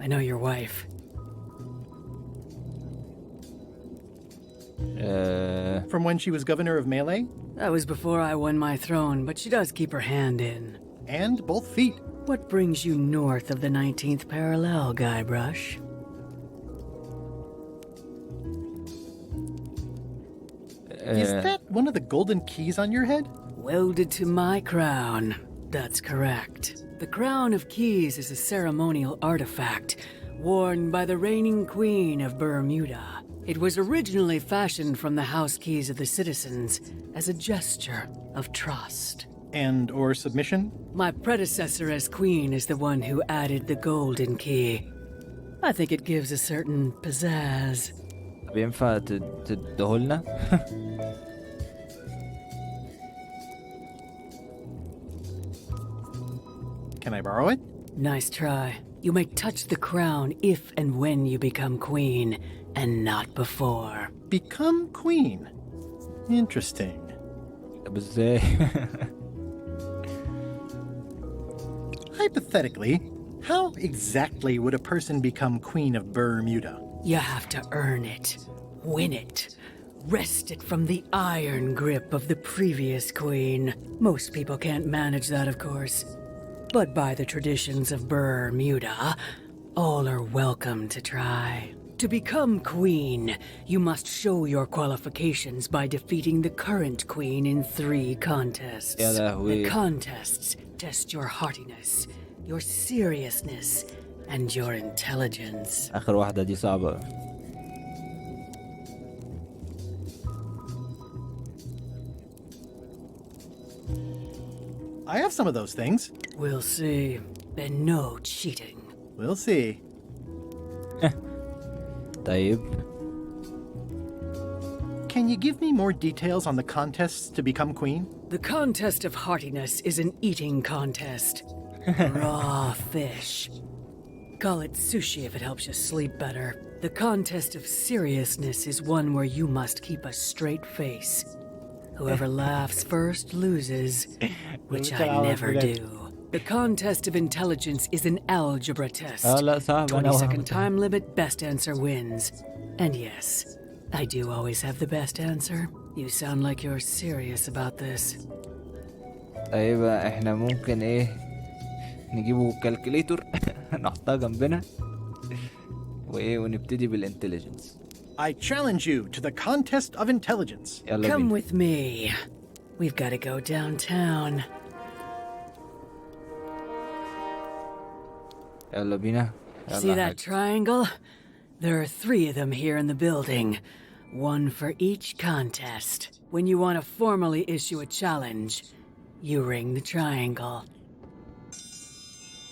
I know your wife. From when she was governor of Melee? That was before I won my throne, but she does keep her hand in. And both feet. What brings you north of the 19th parallel, Guybrush? Is that one of the golden keys on your head? Welded to my crown. That's correct. The Crown of Keys is a ceremonial artifact worn by the reigning queen of Bermuda. It was originally fashioned from the house keys of the citizens as a gesture of trust. And or submission? My predecessor as queen is the one who added the golden key. I think it gives a certain pizzazz. بينفع تدهولنا؟ Can I borrow it? Nice try. You may touch the crown if and when you become queen, and not before. Become queen? Interesting. طب ازاي؟ Hypothetically, how exactly would a person become queen of Bermuda? You have to earn it, win it, wrest it from the iron grip of the previous queen. Most people can't manage that, of course. But by the traditions of Bermuda, all are welcome to try. To become queen, you must show your qualifications by defeating the current queen in 3 contests. The contests test your heartiness, your seriousness, and your intelligence. آخر واحدة دي صعبة. I have some of those things. We'll see. And no cheating. We'll see. طيب. Can you give me more details on the contests to become queen? The contest of heartiness is an eating contest. Raw fish. Call it sushi if it helps you sleep better. The contest of seriousness is one where you must keep a straight face. Whoever laughs first loses, which I never do. The contest of intelligence is an algebra test. 20-second time limit, best answer wins. And yes, I do always have the best answer. You sound like you're serious about this. طيب احنا ممكن ايه نجيبه كالكوليتور نحطها جنبنا وايه ونبتدي بالانتليجنس. I challenge you to the contest of intelligence. Come with me. We've got to go downtown. يلا بينا. See that triangle? There are 3 of them here in the building. 1 for each contest. When you want to formally issue a challenge, you ring the triangle.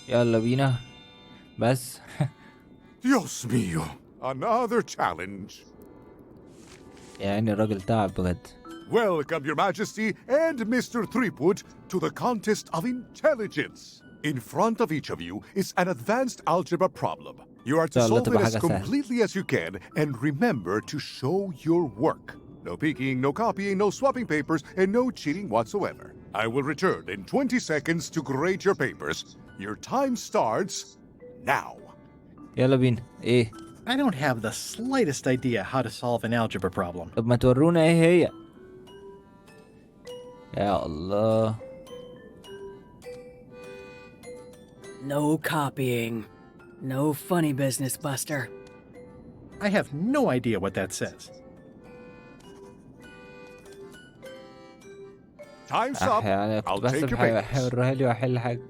يلا بينا. بس. Dios mío. Another challenge. يعني الراجل تعب بجد. Welcome, Your Majesty and Mr. Threepwood, to the contest of intelligence. In front of each of you is an advanced algebra problem. You are to solve it as completely as you can, and remember to show your work. No peeking, no copying, no swapping papers, and no cheating whatsoever. I will return in 20 seconds to grade your papers. Your time starts now. يلا بينا. ايه؟ I don't have the slightest idea how to solve an algebra problem. طب ما تورونا ايه هي؟ يا الله. No copying. No funny business, Buster. I have no idea what that says. Time's up. I'll take your papers. هوريها لي واحل حاجة.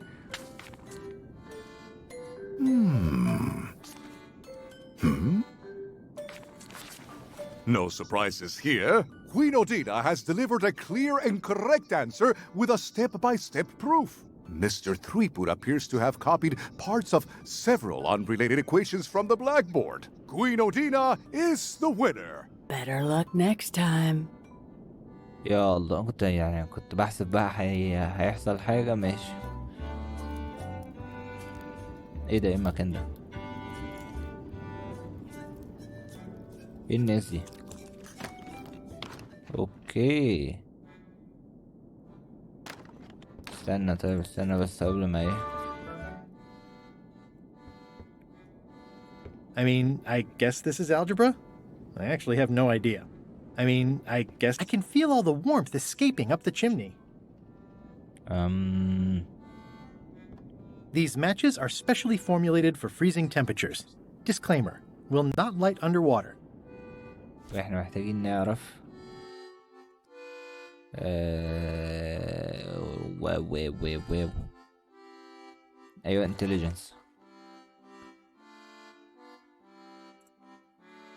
No surprises here. Queen Odina has delivered a clear and correct answer with a step-by-step proof. Mr. Threepwood appears to have copied parts of several unrelated equations from the blackboard. Queen Odina is the winner. Better luck next time. يا الله كنت بحسب بقى هيحصل حاجة. ماشي. ايه ده؟ ايه المكان ده؟ ايه الناس دي؟ اوكي. استنى بس قبل ما ايه. I mean, I guess this is algebra? I actually have no idea. I mean, I guess I can feel all the warmth escaping up the chimney. These matches are specially formulated for freezing temperatures. Disclaimer, will not light underwater. احنا محتاجين نعرف واو ايوه intelligence.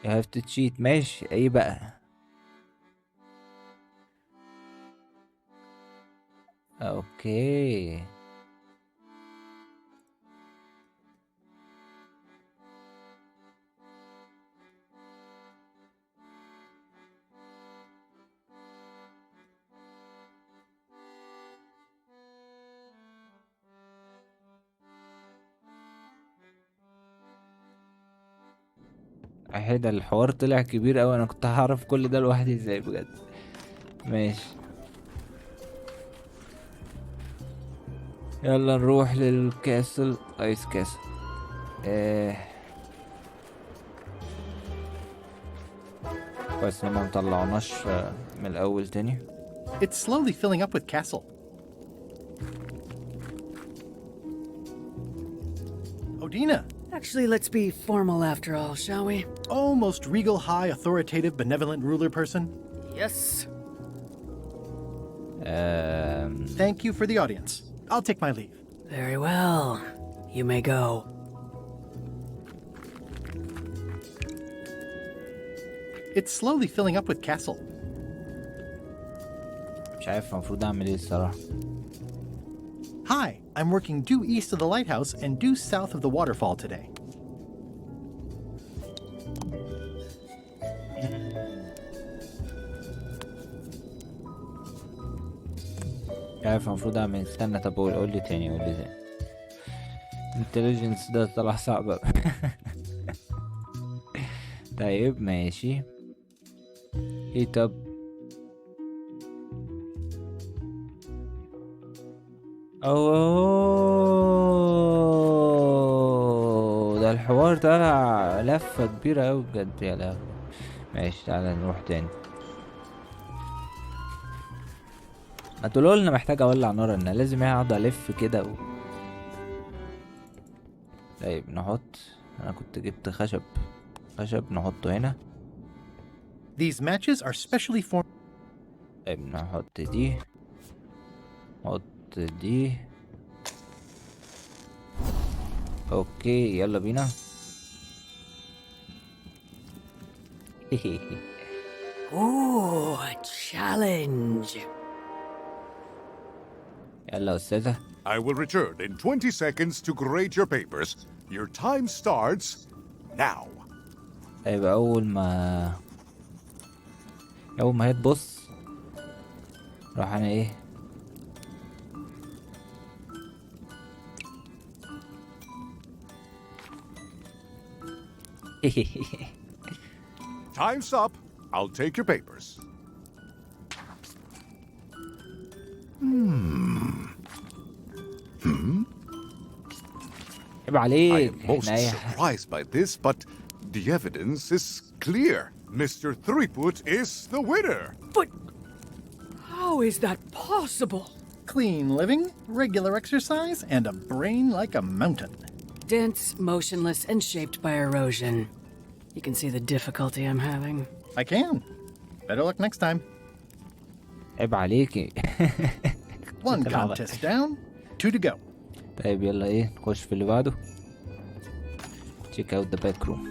You have to cheat. ماشي ايه بقى؟ اوكي ده الحوار طلع كبير اوي. انا كنت هعرف كل ده لوحدي ازاي بجد؟ ماشي يلا نروح للكاسل. ايس كاسل. كويس ان ما مطلعناش من الاول تاني. It's slowly filling up with castle. Odina! Actually, let's be formal after all, shall we? Oh, most regal, high, authoritative, benevolent ruler person. Yes. Thank you for the audience. I'll take my leave. Very well. You may go. It's slowly filling up with castle. مش عارف المفروض اعمل ايه الصراحة. Hi, I'm working due east of the lighthouse and due south of the waterfall today. مش عارف المفروض اعمل. استنى طب قول لي تاني. intelligence ده طلع صعب أوي. طيب ماشي. ايه طب ده الحوار طلع لفة كبيرة اوي بجد يا لهوي. ماشي تعالى نروح تاني. ما تقولوا لنا محتاج اولع نار. انا لازم اقعد الف كده طيب نحط. انا كنت جبت خشب نحطه هنا. These matches are specially formed. طيب نحط دي. نحط دي. اوكي يلا بينا. Ooh, a challenge. يلا أستاذة. I will return in 20 seconds to grade your papers. Your time starts now. طيب أول ما هي تبص راح أنا إيه Time's up. I'll take your papers. عيب عليك. I am most surprised by this, but the evidence is clear. Mr. Threepwood is the winner. But how is that possible? Clean living, regular exercise, and a brain like a mountain. Dense, motionless, and shaped by erosion. You can see the difficulty I'm having. I can. Better luck next time. عيب عليكي. One contest down, 2 to go. طيب يلا ايه نخش في اللي بعده. Check out the back room.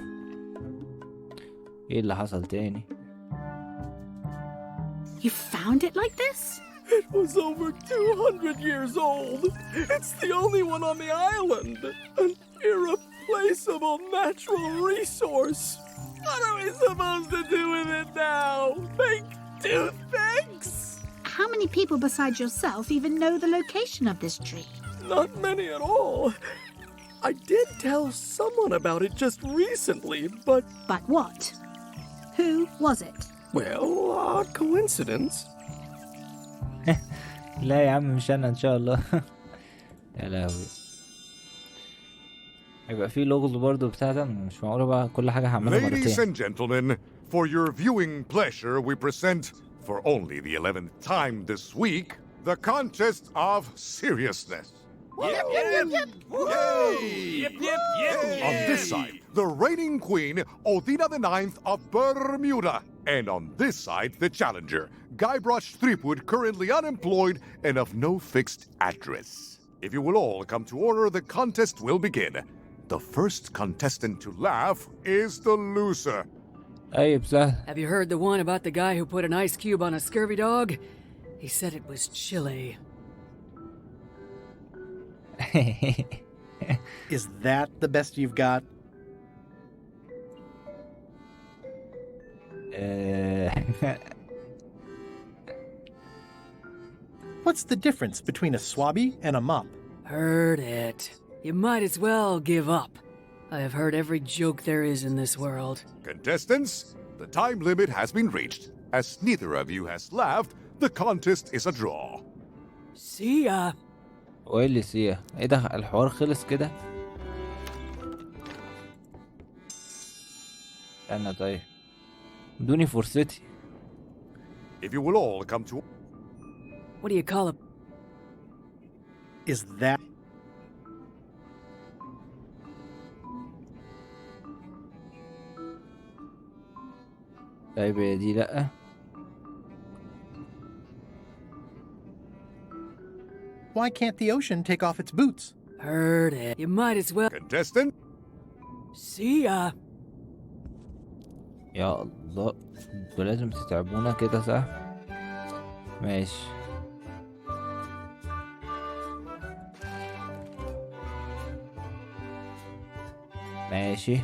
ايه اللي حصل تاني؟ You found it like this? It was over 200 years old. It's the only one on the island. An irreplaceable natural resource. What are we supposed to do with it now? Make toothpicks? How many people besides yourself even know the location of this tree? Not many at all. I did tell someone about it just recently, but... But what? Who was it? Well, odd coincidence. لا يا عم مش انا ان شاء الله. يا لهوي. هيبقى في لغز برضه بتاع ده. مش معقولة بقى كل حاجة هعملها مرتين. Ladies and gentlemen, For your viewing pleasure, we present, for only the 11th time this week, the Contest of Seriousness. Yep, yep, yep. On this side, the reigning queen, Odina IX of Bermuda. And on this side, the challenger, Guybrush Threepwood, currently unemployed and of no fixed address. If you will all come to order, the contest will begin. The first contestant to laugh is the loser. Have you heard the one about the guy who put an ice cube on a scurvy dog? He said it was chilly. Is that the best you've got? What's the difference between a swabby and a mop? Heard it. You might as well give up. I have heard every joke there is in this world. Contestants, the time limit has been reached. As neither of you has laughed, the contest is a draw. See ya. وايه اللي سيا؟ ايه ده الحوار خلص كده؟ انا طيب ادوني فرصتي. If you will all come to... What do you call it? Is that... طيب يا دي لأ. Why can't the ocean take off its boots? Heard it. You might as well. Contestant? See ya. يا الله انتوا لازم تتعبونا كده صح؟ ماشي. ماشي.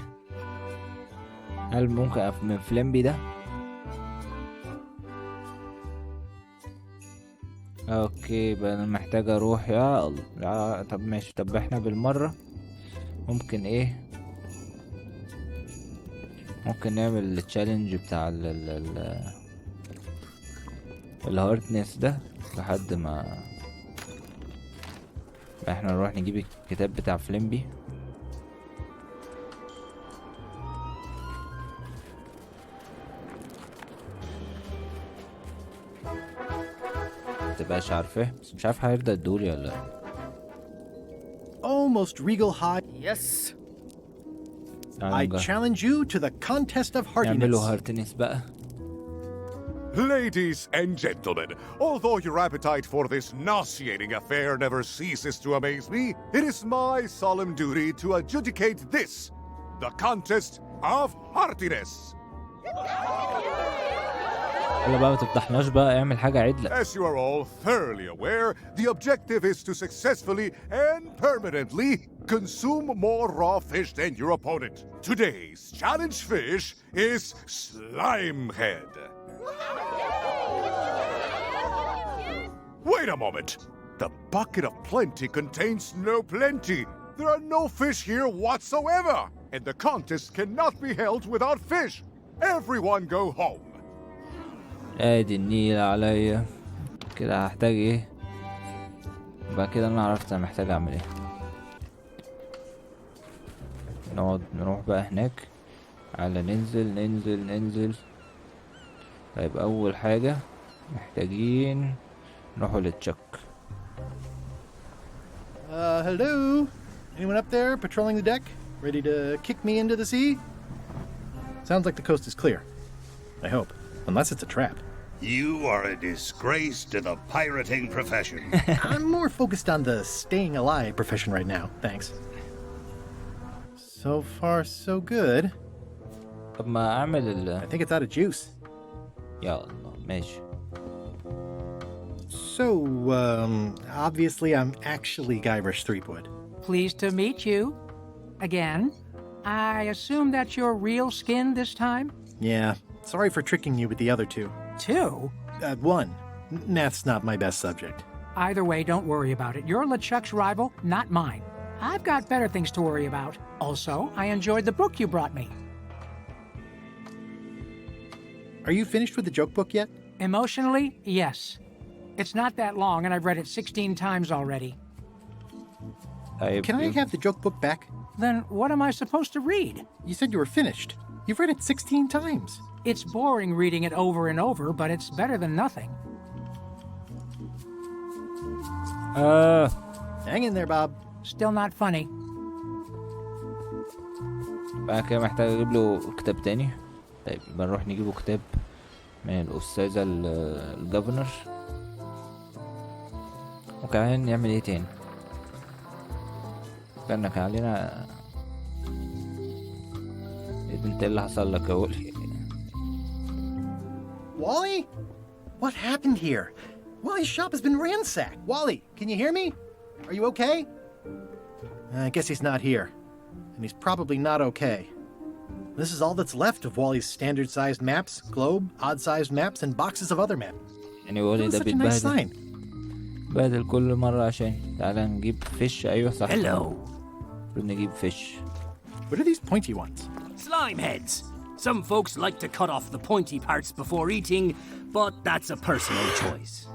هل ممكن أقف من فليمبي ده؟ اوكي بقى انا محتاج اروح يا الله. طب ماشي. طب احنا بالمرة ممكن ايه، ممكن نعمل التشالنج بتاع الهاردنس ده لحد ما احنا نروح نجيب الكتاب بتاع فليمبي. متبقاش عارفه بس مش عارف هيرضى يدولي ولا لا. Almost regal high. Yes. I challenge you to the contest of نعملوا hardiness. هاردنس بقى. Ladies and gentlemen, although your appetite for this nauseating affair never ceases to amaze me, it is my solemn duty to adjudicate this, the contest of hardiness. يلا بقى ما تفتحناش بقى، اعمل حاجة عدلة. As you are all thoroughly aware, the objective is to successfully and permanently consume more raw fish than your opponent. Today's challenge fish is Slimehead. Wait a moment. The bucket of plenty contains no plenty. There are no fish here whatsoever. And the contest cannot be held without fish. Everyone go home. ادي النيل عليا كده. هحتاج ايه بقى كده؟ انا عرفت انا محتاج اعمل ايه. نقعد نروح بقى هناك على ننزل ننزل ننزل. طيب اول حاجة محتاجين نروحوا للتشك. Hello? Anyone up there patrolling the deck? Ready to kick me into the sea? Sounds like the coast is clear. I hope. Unless it's a trap. You are a disgrace to the pirating profession. I'm more focused on the staying alive profession right now, thanks. So far, so good. طب ما اعمل I think it's out of juice. يا الله ماشي. So, obviously I'm actually Guybrush Threepwood. Pleased to meet you. Again. I assume that's your real skin this time? Yeah, sorry for tricking you with the other two. Two? One. Math's not my best subject. Either way, don't worry about it. You're LeChuck's rival, not mine. I've got better things to worry about. Also, I enjoyed the book you brought me. Are you finished with the joke book yet? Emotionally, yes. It's not that long, and I've read it 16 times already. Can I have the joke book back? Then what am I supposed to read? You said you were finished. You've read it 16 times. It's boring reading it over and over, but it's better than nothing. Hang in there, Bob. Still not funny. بقى كده محتاج اجيب له كتاب تاني. طيب يبقى نروح نجيبه كتاب من الأستاذة الجفنر. وكمان نعمل ايه تاني؟ كان علينا انت اللي حصل لك اقول. Wally? What happened here? Wally's shop has been ransacked. Wally, can you hear me? Are you okay? I guess he's not here. And he's probably not okay. This is all that's left of Wally's standard-sized maps, globe, odd-sized maps, and boxes of other maps. يعني والي ده Such a nice بيتبهدل sign. بهدل كل مرة عشان تعالى نجيب فيش. أيوة صح. Hello. نجيب فيش. What are these pointy ones? Slime heads. Some folks like to cut off the pointy parts before eating, but that's a personal choice.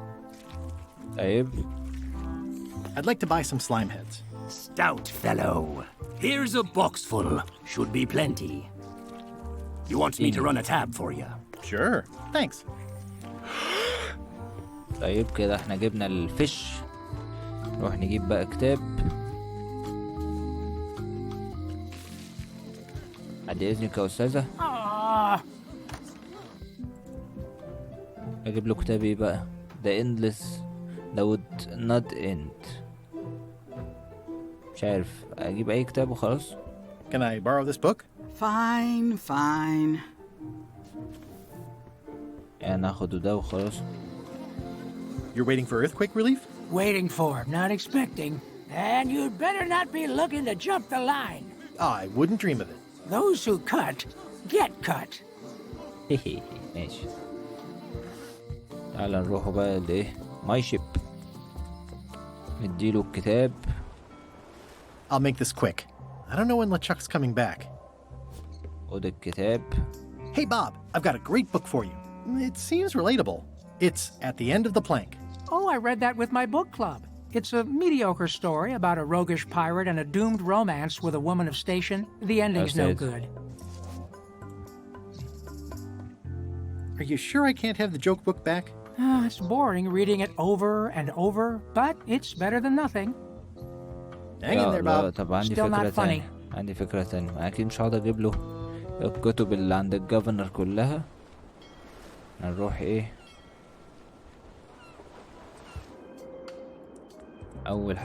طيب. I'd like to buy some slime heads. Stout fellow. Here's a box full. Should be plenty. You want me to run a tab for you? Sure. Thanks. طيب كده احنا جبنا الفيش. نروح نجيب بقى كتاب. بعد اذنك يا استاذة. اجيب له كتاب ايه بقى؟ The Endless that would not end. مش عارف اجيب اي كتاب وخلاص. Can I borrow this book? Fine, fine. يعني ناخده ده وخلاص. You're waiting for earthquake relief? Waiting for, not expecting. And you'd better not be looking to jump the line. I wouldn't dream of it. Those who cut, get cut. ماشي. تعال نروحوا بقى لايه؟ ماي شيب. نديله الكتاب. I'll make this quick. I don't know when LeChuck's coming back. خد الكتاب. Hey, Bob, I've got a great book for you. It seems relatable. It's At the End of the Plank. Oh, I read that with my book club. It's a mediocre story about a roguish pirate and a doomed romance with a woman of station. The ending's no good. Are you sure I can't have the joke book back? It's boring reading it over and over, but it's better than nothing. Hang in there, Bob. طب عندي Still فكرة not funny. تانية. عندي فكرة تانية. أكيد مش هقدر أجيب له الكتب اللي عند الجفنر كلها. هنروح إيه؟ أول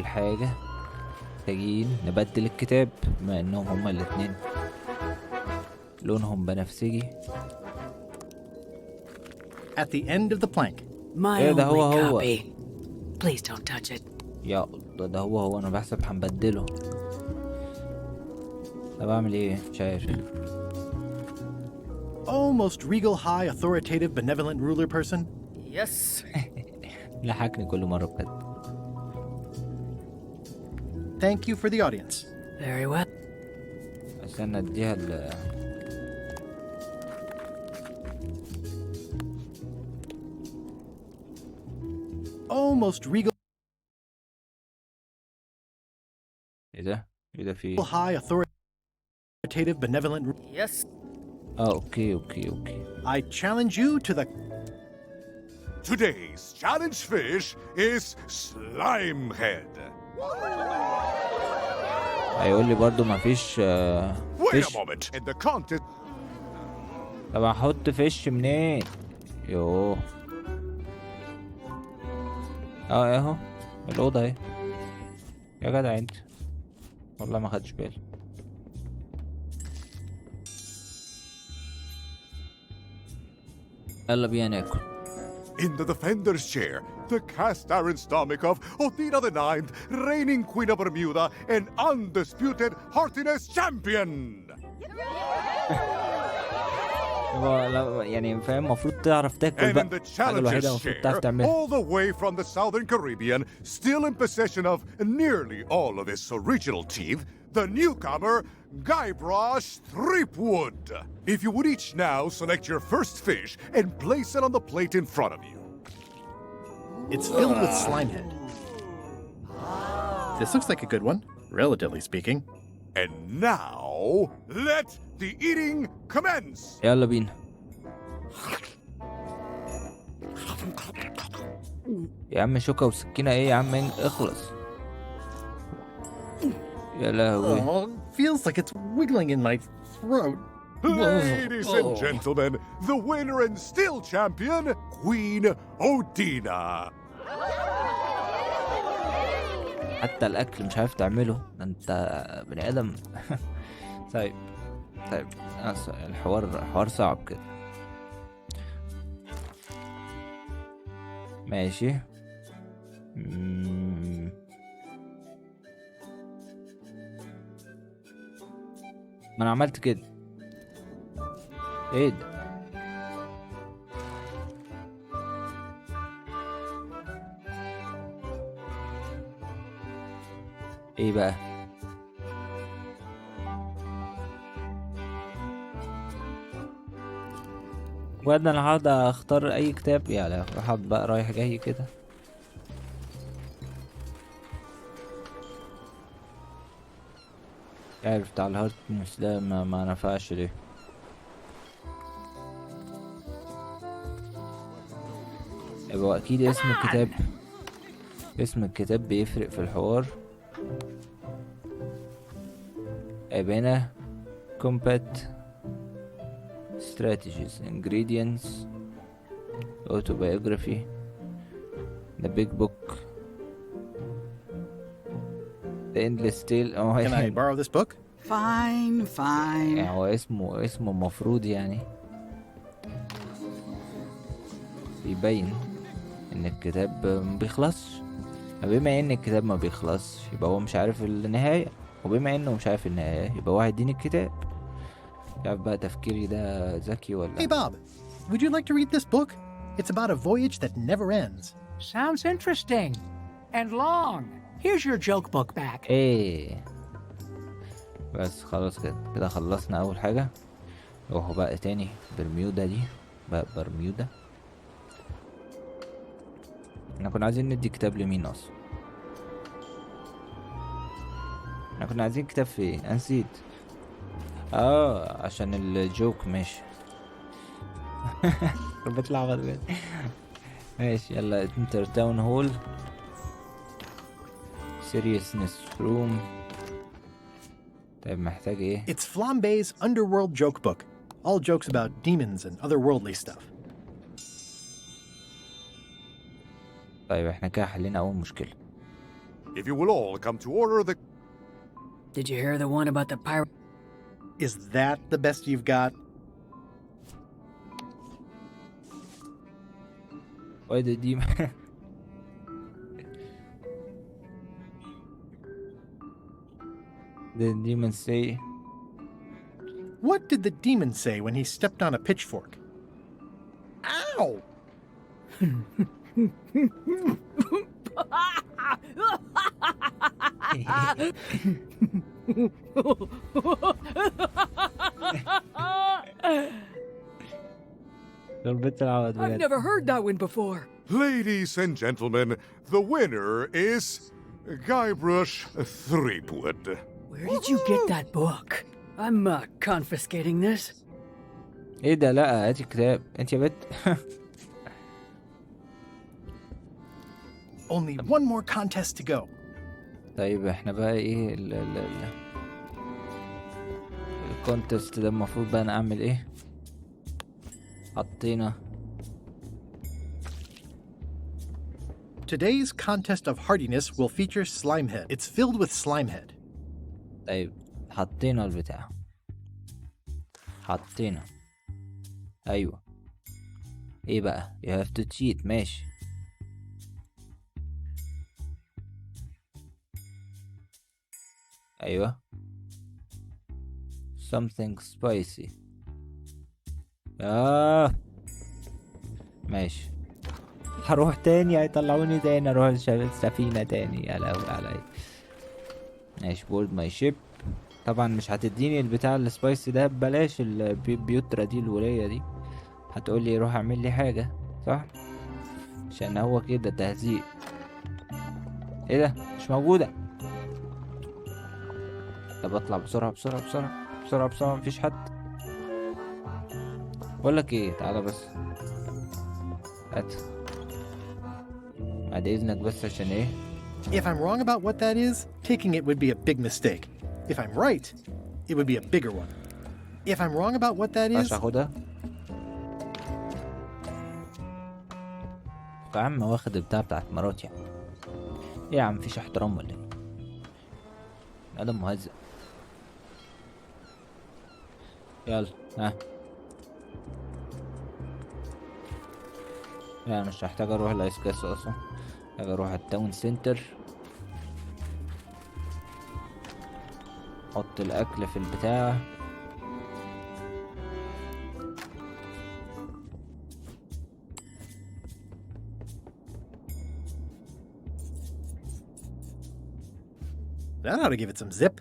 حاجة محتاجين نبدل الكتاب بما إنهم هما الاتنين لونهم بنفسجي. At the End of the Plank. My إيه ده only هو copy. Please don't touch it. يا الله ده هو أنا بحسب هنبدله. طب أعمل إيه؟ مش عارف. Oh, most regal, high, authoritative, benevolent ruler person. Yes. لحقني كل مرة بجد. Thank you for the audience. Very well. استنى اديها Oh, most regal, ايه ده؟ ايه ده في high, authoritative, benevolent. Yes. اوكي. I challenge you to the. Today's challenge fish is Slime Head. هيقول لي برضو مفيش Wait فيش. a moment. In the contest. طب هحط فيش منين؟ يوه. اهو الأوضة اهي. يا جدع انت. والله ما خدش بالي. يلا بينا ناكل. In the defender's chair, the cast iron stomach of Othina the Ninth, reigning Queen of Bermuda and undisputed heartiness champion. يعني فاهم المفروض تعرف تاكل And بقى. in the الحاجة الوحيدة challenger's المفروض تعرف chair, تعملها. all the way from the southern Caribbean, still in possession of nearly all of his original teeth, the newcomer, Guybrush Threepwood. If you would each now select your first fish and place it on the plate in front of you. It's filled with slime head. This looks like a good one, relatively speaking. And now, Now, let the eating commence. يلا بينا. يا عم شوكة وسكينة ايه يا عم، اخلص. يا لهوي. Oh, feels like it's wiggling in my throat. Ladies and gentlemen, the winner and still champion, Queen Odina. حتى الأكل مش عارف تعمله، ده أنت بني آدم. طيب الحوار صعب كده. ماشي. ما أنا عملت كده. ايه ده؟ ايه بقى؟ بجد انا هقعد اختار اي كتاب يعني، هقعد بقى رايح جاي كده. عارف بتاع الهارتنس ده ما نفعش ليه؟ يبقى اكيد اسم الكتاب بيفرق في الحوار. يبقى combat strategies, ingredients, autobiography, the big book, the endless tale. Can I borrow this book? Fine. يعني هو اسمه مفروض يعني يبين ان الكتاب مبيخلصش. بما ان الكتاب ما بيخلصش يبقى هو مش عارف النهاية، وبما انه مش عارف النهاية يبقى هو هيديني الكتاب. عارف بقى تفكيري ده ذكي ولا؟ Hey Bob, would you like to read this book? It's about a voyage that never ends. Sounds interesting and long. Here's your joke book back. ايه بس خلاص كده خلصنا اول حاجة. روحوا بقى تاني برميودا دي بقى برميودا. احنا كنا عايزين ندي كتاب لمين اصلا؟ احنا كنا عايزين كتاب في ايه؟ نسيت. عشان الجوك. ماشي. بتلعب بجد. ماشي يلا. انتر تاون هول، سيريسنس روم. طيب محتاج ايه؟ It's Flambe's underworld joke book. All jokes about demons and otherworldly stuff. طيب احنا كده حلينا اول مشكلة. If you will all come to order, the... Did you hear the one about the pirate? Is that the best you've got? Why the demon? The demon say? What did the demon say when he stepped on a pitchfork? Ow! I've never heard that one before. Ladies and gentlemen, the winner is Guybrush Threepwood. Where did you get that book? I'm confiscating this. ايه ده؟ لا هاتي الكتاب انت يا بت. Only one more contest to go. طيب احنا بقى ايه الكونتست ده المفروض بقى نعمل ايه؟ حطينا. Today's contest of hardiness will feature Slimehead. It's filled with Slimehead. طيب حطينا البتاع. حطينا. ايوه. ايه بقى؟ you have to cheat. ماشي. ايوه. something spicy. ماشي. هروح تاني هيطلعوني تاني اروح السفينة تاني. يا لهوي علي. ماشي. بورد ماي شيب. طبعا مش هتديني البتاع السبايسي ده ببلاش. البيوترا دي الولية دي هتقولي روح اعمل لي حاجة، صح؟ عشان هو كده تهزيق. ايه ده؟ مش موجودة. طب اطلع بسرعة بسرعة بسرعة. بسرعة بسرعة، مفيش حد. بقولك ايه، تعالى بس هات بعد اذنك بس عشان ايه. If I'm wrong about what that is, taking it would be a big mistake. If I'm right, it would be a bigger one. If I'm wrong about what that is... هاخدها يا عم، واخد البتاع بتاعت مراتي يعني. ايه يا عم، مفيش احترام ولا ايه؟ ادم مهزأ. يلا ها. لا مش هحتاج اروح الايس كاس اصلا، محتاج اروح التاون سنتر، احط الاكل في البتاع. That ought to give it some zip.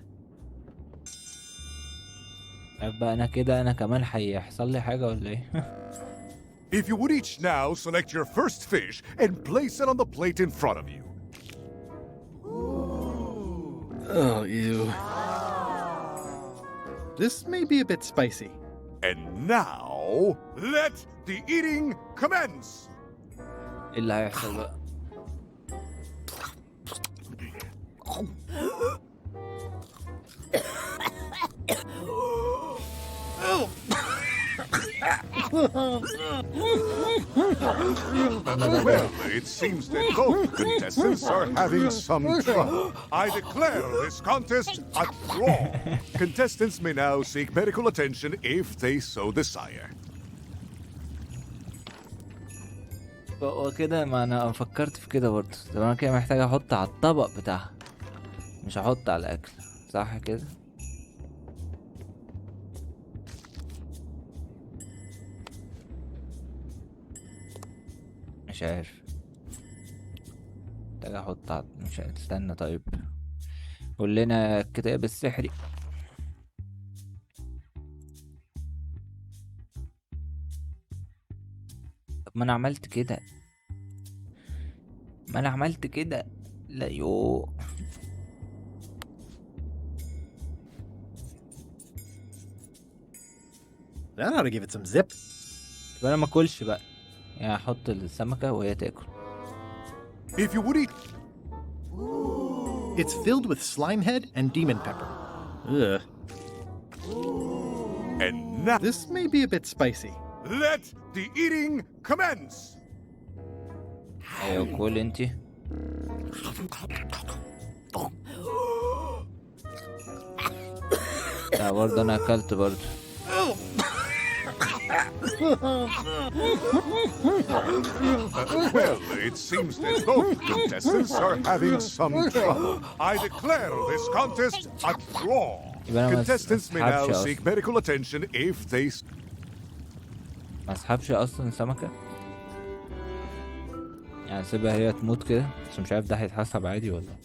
بقى انا كده انا كمان هيحصل لي حاجة ولا ايه؟ If you would each now select your first fish and place it on the plate in front of you. Oh, ew. This may be a bit spicy. And now, let the eating commence! ايه اللي هيحصل بقى؟ Well, it seems that both contestants are having some trouble. I declare this contest a draw. Contestants may now seek medical attention if they so desire. وكده ما انا فكرت في كده برضه. طب انا كده محتاج احط على الطبق بتاعها، مش هحط على الاكل، صح كده؟ مش عارف، محتاج احط على، مش عارف. استنى طيب، قول لنا الكتاب السحري. طب ما انا عملت كده، ما انا عملت كده. لا يو. That ought to give it some zip. طب انا ما اكلش بقى، يعني احط السمكة وهي تاكل. If you would eat... It's filled with slime head and demon pepper. Ugh. And now... This may be a bit spicy. Let the eating commence! ايوه كل انتي. لا برضه انا اكلت برضه. Well, it seems that both contestants are having some trouble. I declare this contest a draw. Contestants may now seek medical attention if they... ما اسحبش اصلا سمكة، يعني سيبها هي تموت كده، بس مش عارف ده هيتحسب عادي ولا.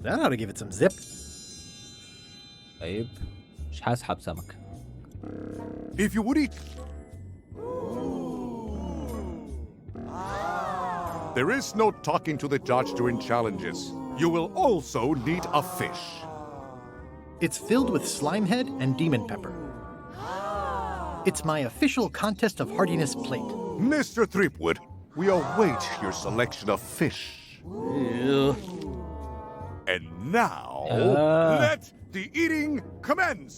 That ought to give it some zip. طيب مش هسحب سمكة. If you would eat... There is no talking to the judge during challenges. You will also need a fish. It's filled with slime head and demon pepper. It's my official contest of hardiness plate. Mr. Threepwood, we await your selection of fish. Ew. And now, let the eating commence!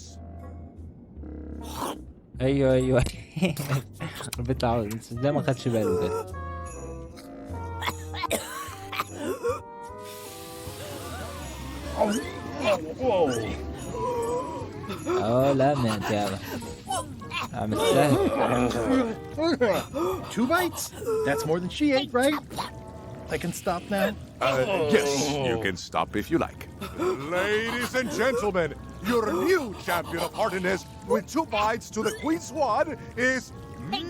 ايوه ايوه. بتاع ده ما خدش باله ده. لا ما انت عم سهل. 2 bites? That's more than she ate, right? I can stop now? Yes, you can stop if you like. Ladies and gentlemen, your new champion of hardiness with 2 bites to the Queen's Swan is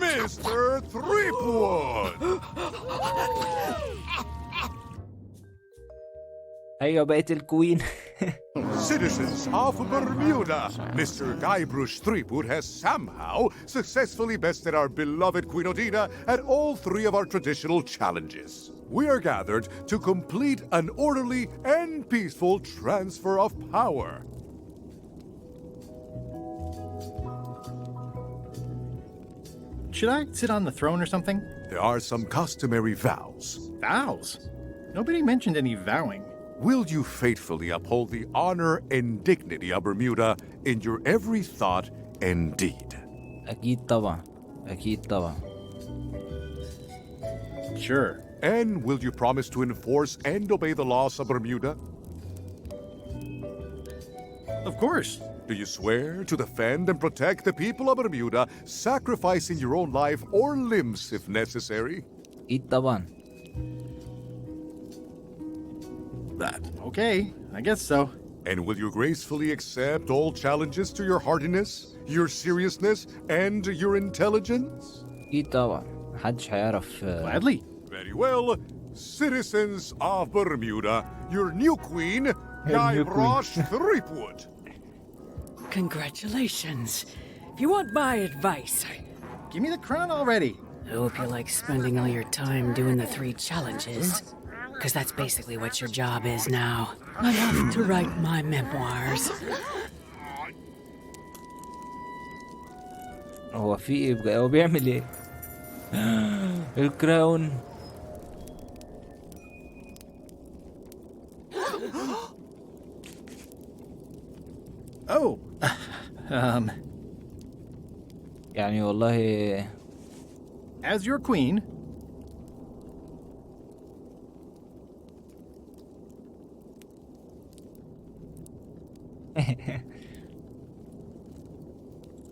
Mr. Threepwood! ايوه بقيت الكوين. Citizens of Bermuda, Mr. Guybrush Threepwood has somehow successfully bested our beloved Queen Odina at all 3 of our traditional challenges. We are gathered to complete an orderly and peaceful transfer of power. Should I sit on the throne or something? There are some customary vows. Vows? Nobody mentioned any vowing. Will you faithfully uphold the honor and dignity of Bermuda in your every thought and deed? أكيد طبعا. أكيد طبعا. Sure. And will you promise to enforce and obey the laws of Bermuda? Of course. Do you swear to defend and protect the people of Bermuda, sacrificing your own life or limbs if necessary? أكيد طبعا. Okay, I guess so. And will you gracefully accept all challenges to your hardiness, your seriousness, and your intelligence? أكيد طبعا. محدش هيعرف. Gladly. Very well. Citizens of Bermuda, your new queen, Guybrush Threepwood. Congratulations. If you want my advice, give me the crown already. I hope you like spending all your time doing the 3 challenges. Because that's basically what your job is now. I have to write my memoirs. هو في ايه بقى؟ هو بيعمل ايه؟ الكراون. Oh. يعني والله. As your queen,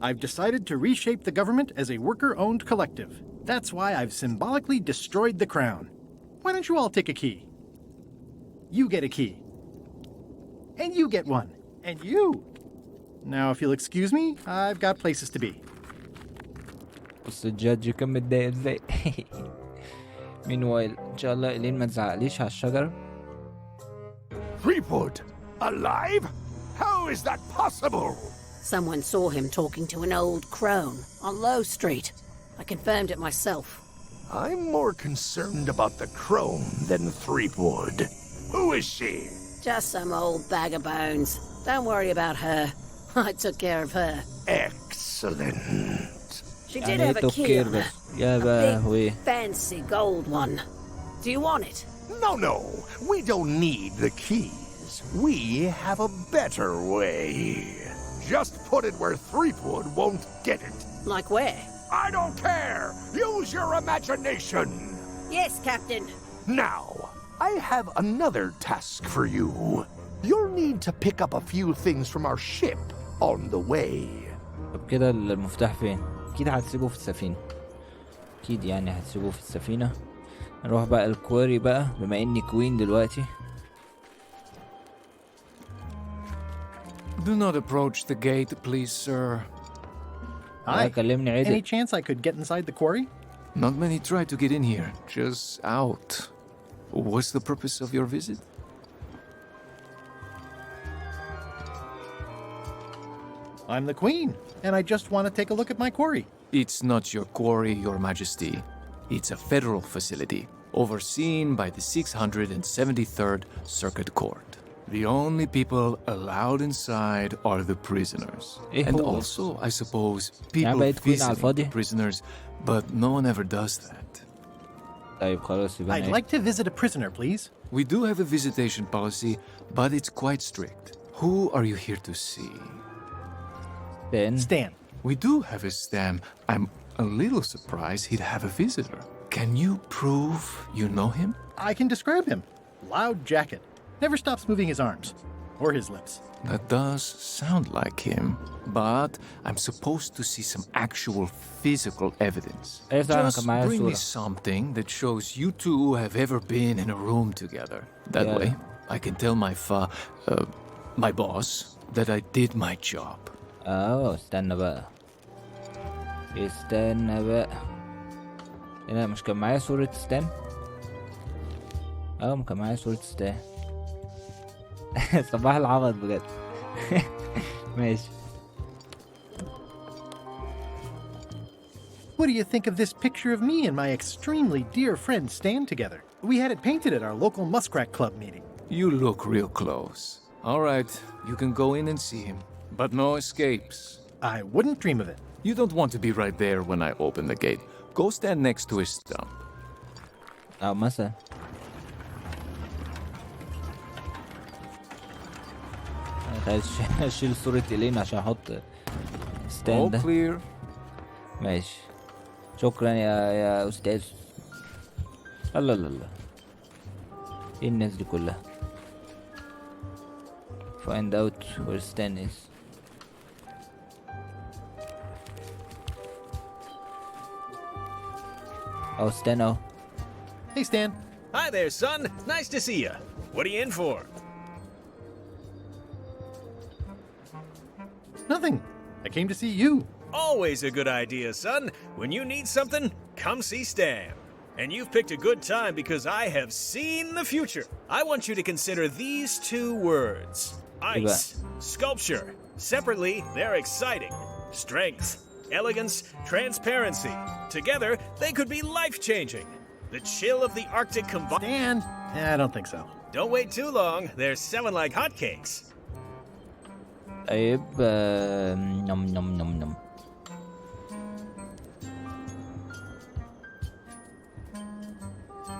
I've decided to reshape the government as a worker-owned collective. That's why I've symbolically destroyed the crown. Why don't you all take a key? You get a key. And you get one. And you. Now, if you'll excuse me, I've got places to be. بص الجادج كان متضايق ازاي. Meanwhile, ان شاء الله إلين ما تزعقليش على الشجرة. Threepwood, alive? How is that possible? Someone saw him talking to an old crone on Low Street. I confirmed it myself. I'm more concerned about the crone than Threepwood. Who is she? Just some old bag of bones. Don't worry about her. I took care of her. Excellent. She did have a key on her. A big, fancy gold one. Do you want it? No. We don't need the keys. We have a better way. Just put it where Threepwood won't get it. Like where? I don't care. Use your imagination. Yes, Captain. Now, I have another task for you. You'll need to pick up a few things from our ship on the way. طب كده المفتاح فين؟ أكيد هتسيبه في السفينة. أكيد يعني هتسيبه في السفينة. نروح بقى الكواري بقى بما إني كوين دلوقتي. Do not approach the gate, please, sir. Hi. Any chance I could get inside the quarry? Not many try to get in here, just out. What's the purpose of your visit? I'm the queen, and I just want to take a look at my quarry. It's not your quarry, your majesty. It's a federal facility, overseen by the 673rd Circuit Court. The only people allowed inside are the prisoners. And also, I suppose, people visiting the prisoners, but no one ever does that. I'd like to visit a prisoner, please. We do have a visitation policy, but it's quite strict. Who are you here to see? Stan. We do have a Stan. I'm a little surprised he'd have a visitor. Can you prove you know him? I can describe him. Loud jacket. Never stops moving his arms. Or his lips. That does sound like him. But I'm supposed to see some actual physical evidence. Just bring me something that shows you two have ever been in a room together. That way, I can tell my boss that I did my job. استنى بقى. هنا مش كان معايا صورة ستان؟ ما كان معايا صورة ستان. صباح العبط بجد. ماشي. What do you think of this picture of me and my extremely dear friend Stan together? We had it painted at our local Muskrat Club meeting. You look real close. All right, you can go in and see him, but no escapes. I wouldn't dream of it. You don't want to be right there when I open the gate. Go stand next to his stump. مثلا عايز اشيل صورة إيلين عشان احط ستاند All clear. ماشي. شكرا يا استاذ. الله لا لا، ايه الناس دي كلها؟ find out where Stan is. Oh, Stan. Oh. Hey, Stan. Hi there, son. Nice to see you. What are you in for? Nothing. I came to see you. Always a good idea, son. When you need something, come see Stan. And you've picked a good time because I have seen the future. I want you to consider these two words. Ice, sculpture. Separately, they're exciting. Strength, elegance, transparency. Together, they could be life-changing. The chill of the Arctic combined. Stan? I don't think so. Don't wait too long. They're selling like hotcakes. طيب نم نم نم نم.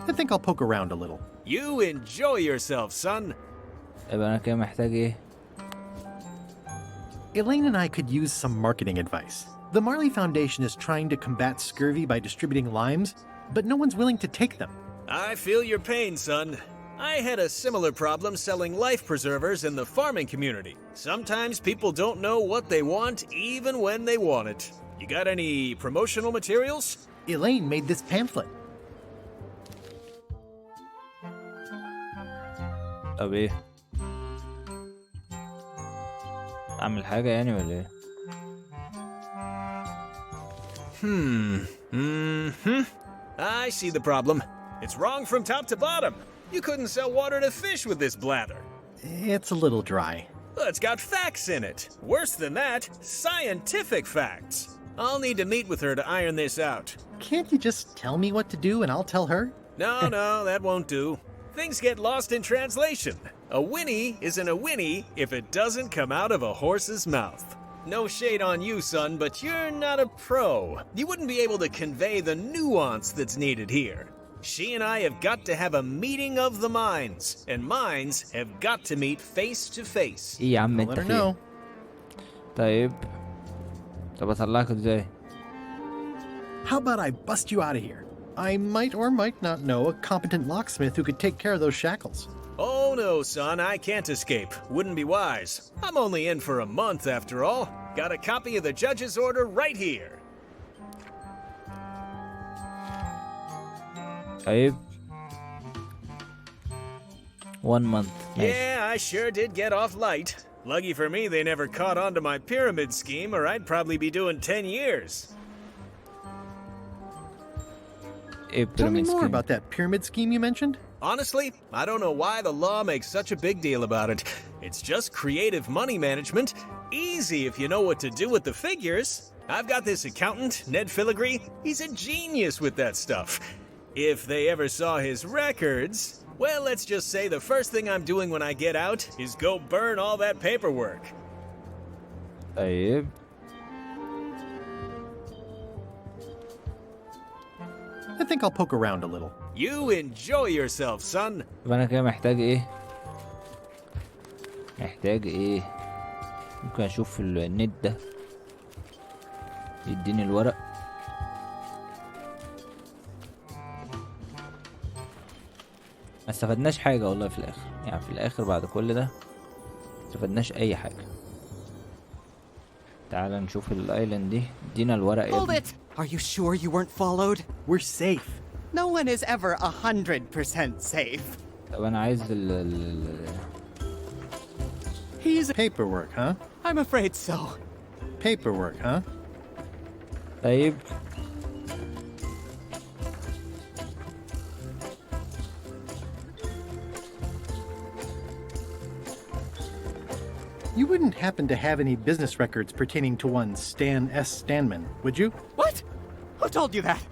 I think I'll poke around a little. You enjoy yourself, son. يبقى انا كده محتاج ايه؟ Elaine and I could use some marketing advice. The Marley Foundation is trying to combat scurvy by distributing limes, but no one's willing to take them. I feel your pain, son. I had a similar problem selling life preservers in the farming community. Sometimes people don't know what they want even when they want it. You got any promotional materials? Elaine made this pamphlet. طب ايه؟ اعمل حاجة يعني ولا ايه؟ I see the problem. It's wrong from top to bottom. You couldn't sell water to fish with this blather. It's a little dry. Well, it's got facts in it. Worse than that, scientific facts. I'll need to meet with her to iron this out. Can't you just tell me what to do and I'll tell her? No, that won't do. Things get lost in translation. A whinny isn't a whinny if it doesn't come out of a horse's mouth. No shade on you, son, but you're not a pro. You wouldn't be able to convey the nuance that's needed here. She and I have got to have a meeting of the minds, and minds have got to meet face to face. ايه يا عم I'll انت let her فين؟ know. طيب اطلعك ازاي؟ How about I bust you out of here? I might or might not know a competent locksmith who could take care of those shackles. Oh no, son, I can't escape. Wouldn't be wise. I'm only in for a month after all. Got a copy of the judge's order right here. طيب 1 month. Yeah, I sure did get off light. Lucky for me, they never caught on to my pyramid scheme, or I'd probably be doing 10 years. Tell me more about that pyramid scheme you mentioned. Honestly, I don't know why the law makes such a big deal about it. It's just creative money management. Easy if you know what to do with the figures. I've got this accountant, Ned Filigree. He's a genius with that stuff. If they ever saw his records, well, let's just say the first thing I'm doing when I get out is go burn all that paperwork. طيب I think I'll poke around a little. You enjoy yourself, son. يبقى انا كده محتاج ايه؟ محتاج ايه؟ ممكن اشوف النت ده يديني الورق. ما استفدناش حاجة والله في الاخر، يعني في الاخر بعد كل ده ما استفدناش اي حاجة. تعال نشوف الايلاند دي، ادينا الورق يا Hold ابني. it! Are you sure you weren't followed? We're safe. No one is ever 100% safe. طب انا عايز He's paperwork, huh? I'm afraid so. Paperwork, huh? طيب You wouldn't happen to have any business records pertaining to one Stan S. Stanman, would you? What? Who told you that?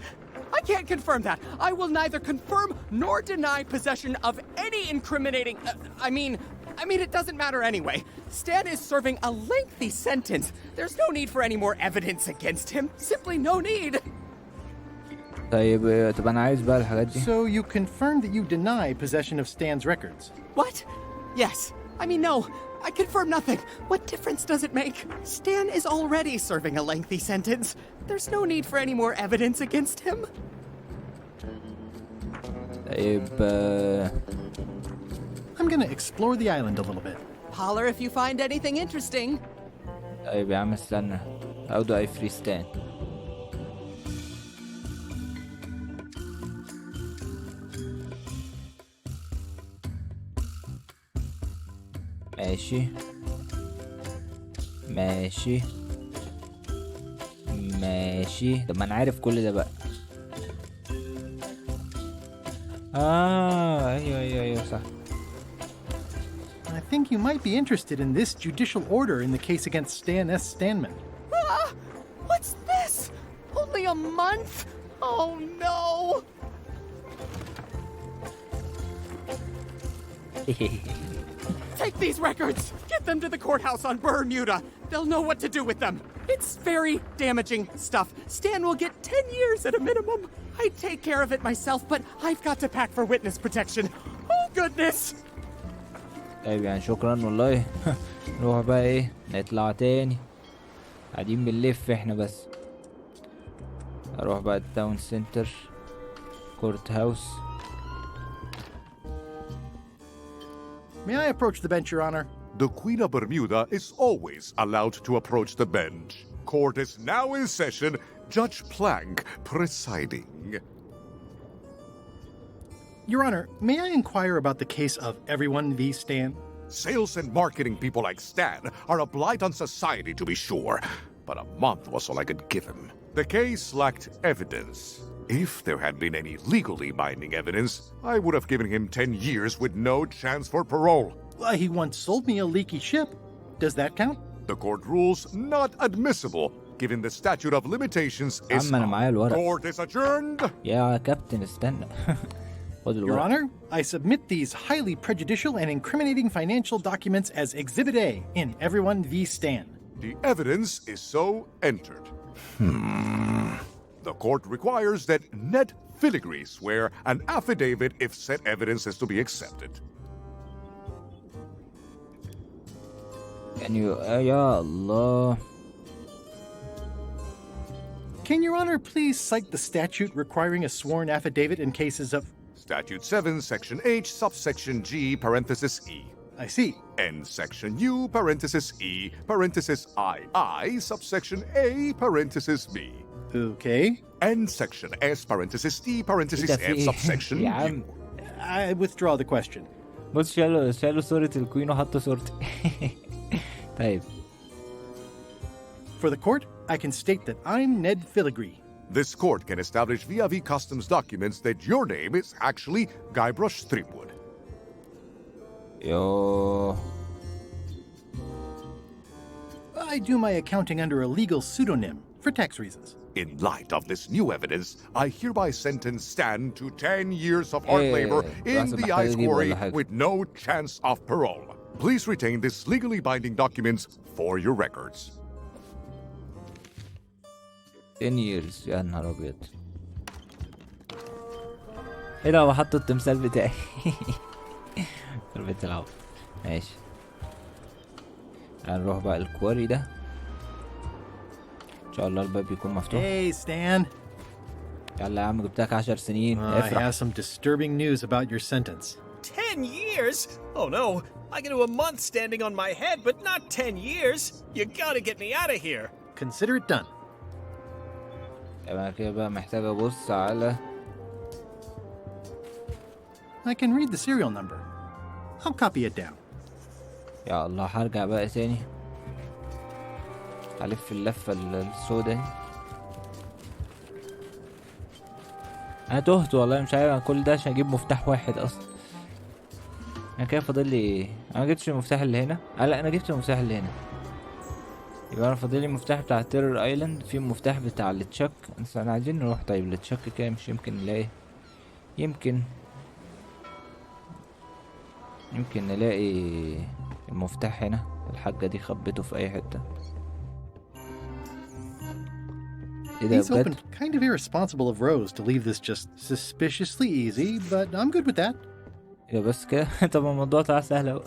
I can't confirm that. I will neither confirm nor deny possession of any incriminating... it doesn't matter anyway. Stan is serving a lengthy sentence. There's no need for any more evidence against him. Simply no need. طيب طب أنا عايز بقى الحاجات دي. So you confirm that you deny possession of Stan's records? What? Yes. No. I confirm nothing. What difference does it make? Stan is already serving a lengthy sentence. There's no need for any more evidence against him. طيب I'm gonna explore the island a little bit. Holler if you find anything interesting. طيب يا عم استنى. How do I free Stan? ماشي ماشي ماشي. طب ما انا عارف كل ده بقى. ايوه صح. I think you might be interested in this judicial order in the case against Stan S. Stanman. What's this? Only a month? Oh no! Take these records! Get them to the courthouse on Bermuda! They'll know what to do with them! It's very damaging stuff. Stan will get 10 years at a minimum. I'd take care of it myself, but I've got to pack for witness protection. Oh goodness! طيب يعني شكرا والله. نروح بقى ايه نطلع تاني. قاعدين بنلف احنا بس. اروح بقى التاون سنتر كورت هاوس. May I approach the bench, Your Honor? The Queen of Bermuda is always allowed to approach the bench. Court is now in session. Judge Plank presiding. Your Honor, may I inquire about the case of Everyone v. Stan? Sales and marketing people like Stan are a blight on society, to be sure, but a month was all I could give him. The case lacked evidence. If there had been any legally binding evidence, I would have given him 10 years with no chance for parole. He once sold me a leaky ship. Does that count? The court rules not admissible, given the statute of limitations is up. Court is adjourned. Yeah, Captain, استنى. Your Honor, I submit these highly prejudicial and incriminating financial documents as Exhibit A in Everyone v. Stan. The evidence is so entered. The court requires that Ned Filigree swear an affidavit if said evidence is to be accepted. Can you... Ya Allah. Can Your Honor please cite the statute requiring a sworn affidavit in cases of... Statute 7, Section H, subsection G, parenthesis E. I see. And Section U, parenthesis E, parenthesis I, subsection A, parenthesis B. Okay. And Section S, parenthesis T, parenthesis F, subsection U. I withdraw the question. بص شالوا صورة الكوين وحطوا صورتي. طيب. For the court, I can state that I'm Ned Filigree. This court can establish via customs documents that your name is actually Guybrush Threepwood. Yo. I do my accounting under a legal pseudonym for tax reasons. In light of this new evidence, I hereby sentence Stan to 10 years of hard labor in the ice quarry with no chance of parole. Please retain this legally binding documents for your records. 10 years يا نهار ابيض. ايه ده هو حطوا التمثال بتاعي. خربت العب. ماشي. هنروح بقى الكواري ده. ان شاء الله الباب يكون مفتوح. Hey Stan. يلا يا عم جبتك 10 سنين. I have some disturbing news about your sentence. 10 years? Oh no, I get to a month standing on my head, but not 10 years. You gotta get me out of here. Consider it done. انا كده بقى محتاج ابص على I can read the serial number. I'll copy it down. يا الله هرجع بقى تاني. هلف اللفة السوداء دي. انا تهت والله مش عارف كل ده عشان اجيب مفتاح واحد اصلا. انا كده فاضل لي انا جبتش المفتاح اللي هنا. لا انا جبت المفتاح اللي هنا. يبقى انا فاضل لي المفتاح بتاع تيرر ايلاند، في المفتاح بتاع التشاك. بس انا عايزين نروح طيب للتشاك كده، مش يمكن نلاقي، يمكن نلاقي المفتاح هنا. الحاجة دي خبته في اي حتة. ايه ده He's open بجد؟ kind of irresponsible of Rose to leave this just suspiciously easy, but I'm good with that. يا بس كده. طب الموضوع طلع سهل اهو.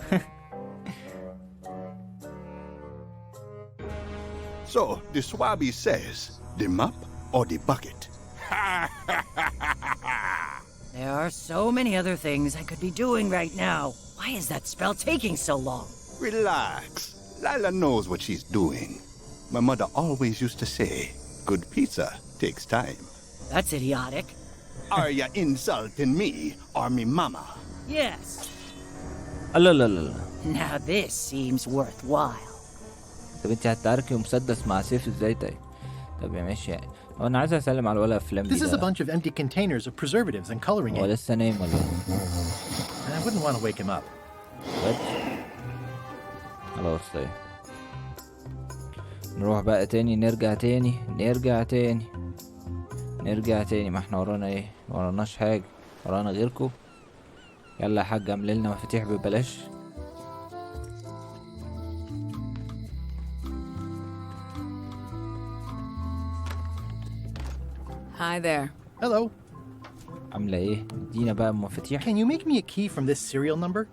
So, the Swabby says, the mop or the bucket? There are so many other things I could be doing right now. Why is that spell taking so long? Relax. Lila knows what she's doing. My mother always used to say, good pizza takes time. That's idiotic. Are you insulting me or me mama? Yes. لا لا لا. Now this seems worthwhile. طب انت هتعاركي مسدس مع سيف ازاي طيب؟ طب يا ماشي يعني. هو انا عايز اسلم على الولا افلام دي. This is a bunch of empty containers of preservatives and coloring هو aids. لسه نايم ولا ايه؟ I wouldn't want to wake him up. خلاص طيب. نروح بقى تاني، نرجع تاني. ما احنا ورانا ايه؟ وراناش حاجة، ورانا غيركم. يلا يا حاج اعمل لنا مفاتيح ببلاش. Hi there. Hello. عاملة ايه؟ ادينا بقى مفاتيح. Can you make me a key from this serial number?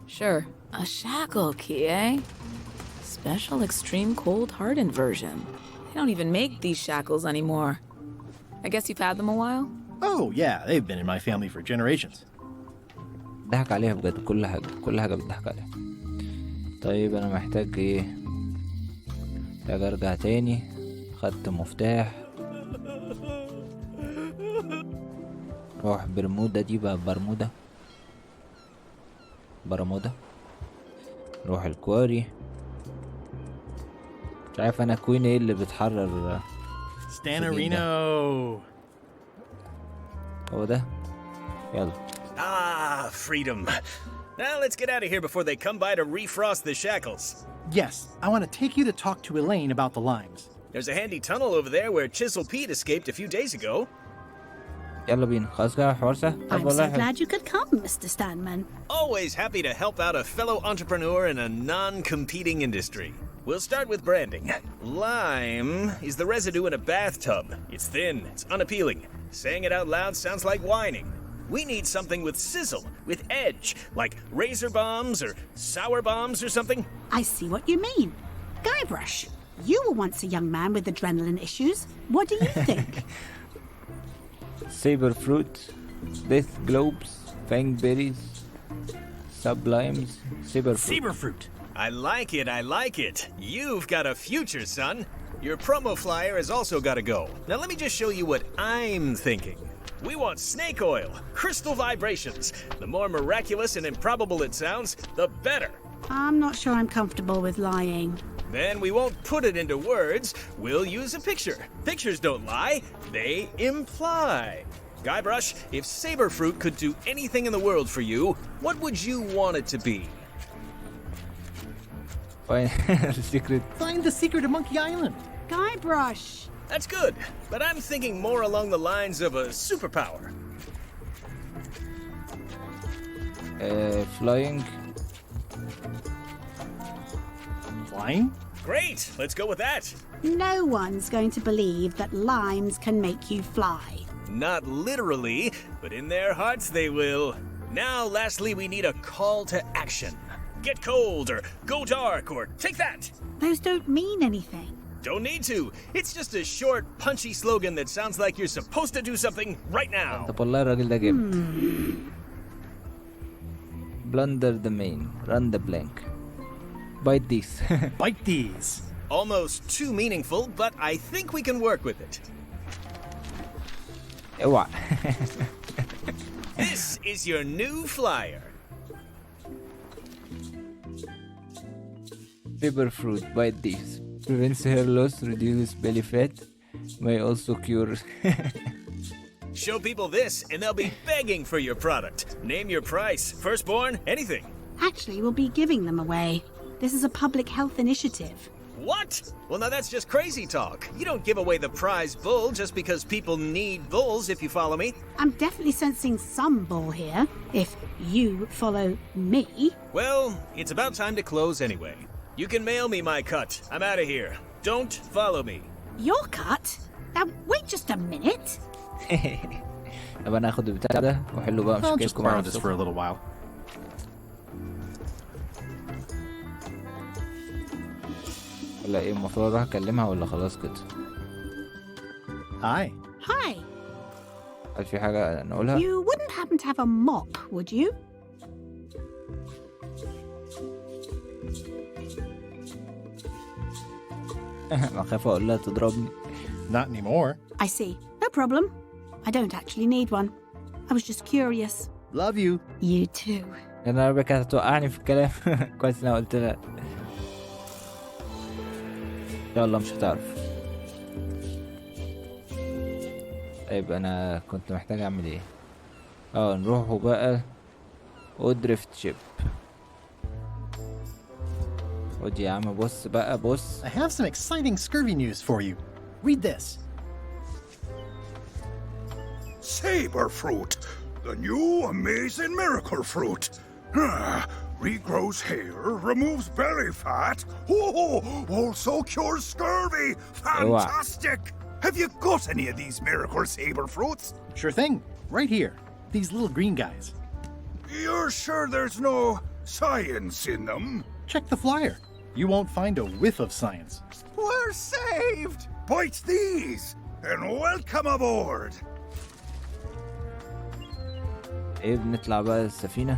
Sure. A shackle key, eh? Special extreme cold hardened version. They don't even make these shackles anymore. I guess you've had them a while? Oh, yeah, they've been in my family for generations. ضحك عليها بجد، كل حاجة بتضحك عليها. طيب انا محتاج ايه؟ محتاج ارجع تاني. خدت مفتاح. روح برمودا دي بقى، برمودا. روح الكواري. مش عارف انا كوين ايه اللي بتحرر. Stanarino. هو ده. يلا. Ah, freedom. Now let's get out of here before they come by to refrost the shackles. Yes, I want to take you to talk to Elaine about the limes. There's a handy tunnel over there where Chisel Pete escaped a few days ago. يلا بينا. خلاص كده الحوار سهل. I'm so glad you could come, Mr. Stanman. Always happy to help out a fellow entrepreneur in a non-competing industry. We'll start with branding. Lime is the residue in a bathtub. It's thin, it's unappealing. Saying it out loud sounds like whining. We need something with sizzle, with edge, like razor bombs or sour bombs or something. I see what you mean. Guybrush, you were once a young man with adrenaline issues. What do you think? Saber fruit, death globes, fang berries, sublimes, saber fruit. I like it. You've got a future, son. Your promo flyer has also got to go. Now let me just show you what I'm thinking. We want snake oil, crystal vibrations. The more miraculous and improbable it sounds, the better. I'm not sure I'm comfortable with lying. Then we won't put it into words. We'll use a picture. Pictures don't lie, they imply. Guybrush, if Saberfruit could do anything in the world for you, what would you want it to be? Find the secret of Monkey Island. Guybrush. That's good, but I'm thinking more along the lines of a superpower. Flying. Flying? Great, let's go with that. No one's going to believe that limes can make you fly. Not literally, but in their hearts they will. Now, lastly, we need a call to action. Get cold, or go dark, or take that. Those don't mean anything. Don't need to. It's just a short, punchy slogan that sounds like you're supposed to do something right now. طب والله الراجل ده جامد. Blunder the main, run the blank. Bite these. Bite these. Almost too meaningful, but I think we can work with it. اوعى. This is your new flyer. Saber fruit, bite these. Prevents hair loss, reduces belly fat, may also cure. Show people this, and they'll be begging for your product. Name your price, firstborn, anything. Actually, we'll be giving them away. This is a public health initiative. What? Well, now that's just crazy talk. You don't give away the prize bull just because people need bulls, if you follow me. I'm definitely sensing some bull here, if you follow me. Well, it's about time to close anyway. You can mail me my cut. I'm out of here. Don't follow me. Your cut? Now, wait just a minute. طب انا هاخد البتاع ده وحلوا بقى I'll just مشاكلكم مع borrow this for a نفسكم. little while. ولا ايه المفروض اروح اكلمها ولا خلاص كده؟ Hi. Hi. هل في حاجة نقولها؟ You wouldn't happen to have a mop, would you? ما خايف اقول لها تضربني. Not anymore. I see. No problem. I don't actually need one. I was just curious. Love you. You too. انا ربك هتوقعني في الكلام. كويس إن انا قلت لها. يلا مش هتعرف. طيب انا كنت محتاج اعمل ايه؟ نروحوا بقى ودريفت شيب. ودي يا عم بص بقى بص. I have some exciting scurvy news for you. Read this. Saber fruit, the new amazing miracle fruit. Regrows hair, removes belly fat. Also cures scurvy. Fantastic! Have you got any of these miracle saber fruits? Sure thing. Right here. These little green guys. You're sure there's no science in them? Check the flyer. You won't find a whiff of science. We're saved! Bite these, and welcome aboard! ايه بنطلع بقى السفينة.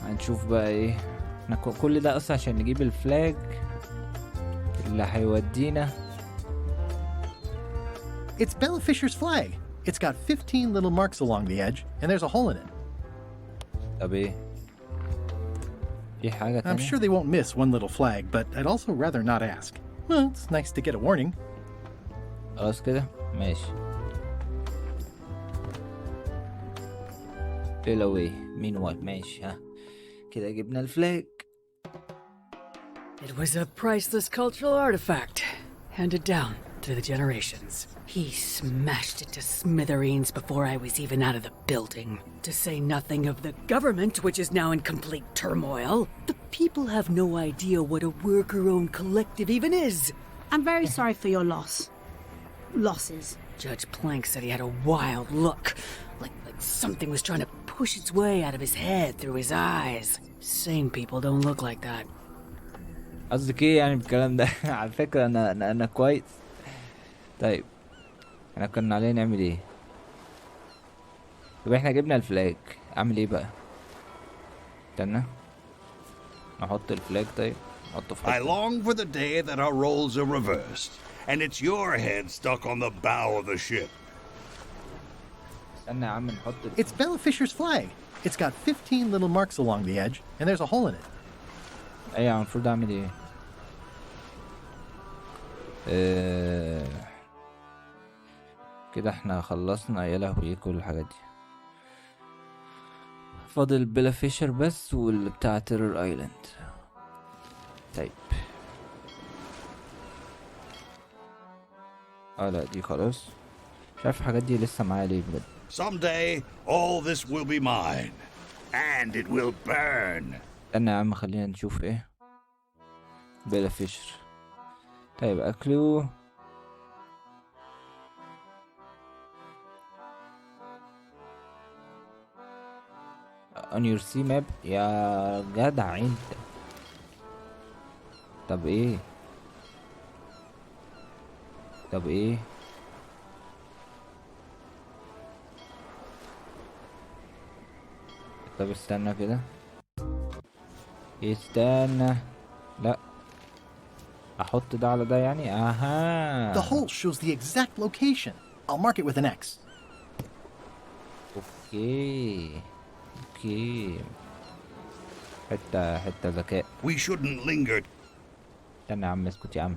هنشوف بقى ايه. احنا كل ده اصلا عشان نجيب الفلاج اللي هيودينا. It's Bella Fisher's flag. It's got 15 little marks along the edge, and there's a hole in it. طب ايه؟ في حاجة I'm تانية؟ sure they won't miss one little flag, but I'd also rather not ask. Well, it's nice to get a warning. خلاص كده ماشي. sail away. Meanwhile ماشي ها كده جبنا الفلاج. It was a priceless cultural artifact, handed down through the generations. He smashed it to smithereens before I was even out of the building. To say nothing of the government, which is now in complete turmoil. The people have no idea what a worker-owned collective even is. I'm very sorry for your loss. Losses. Judge Plank said he had a wild look, like something was trying to push its way out of his head through his eyes. Sane people don't look like that. قصدك ايه يعني بالكلام ده؟ على فكرة انا كويس. طيب احنا كنا علينا نعمل ايه؟ طب احنا جبنا الفلاج، اعمل ايه بقى؟ استنى نحط الفلاج. طيب نحطه في I long for the day that our roles are reversed, and it's your head stuck on the bow of the ship. استنى يا عم نحط It's Bella Fisher's flag. It's got 15 little marks along the edge, and there's a hole in it. ايوه المفروض اعمل ايه؟ كده احنا خلصنا. يا لهوي كل الحاجات دي. فاضل بيلا فيشر بس والبتاع تيرر ايلاند. طيب لا دي خلاص. مش عارف الحاجات دي لسه معايا ليه بجد. Someday, all this will be mine, and it will burn. استنى يا عم خلينا نشوف ايه. بيلا فيشر. طيب اكلو on your sea map. يا جدع انت. طب ايه طب استنى كده. استنى لا احط ده على ده يعني. اها The hole shows the exact location. I'll mark it with an X. اوكي حتة ذكاء. We shouldn't linger. استنى يا عم اسكت يا عم.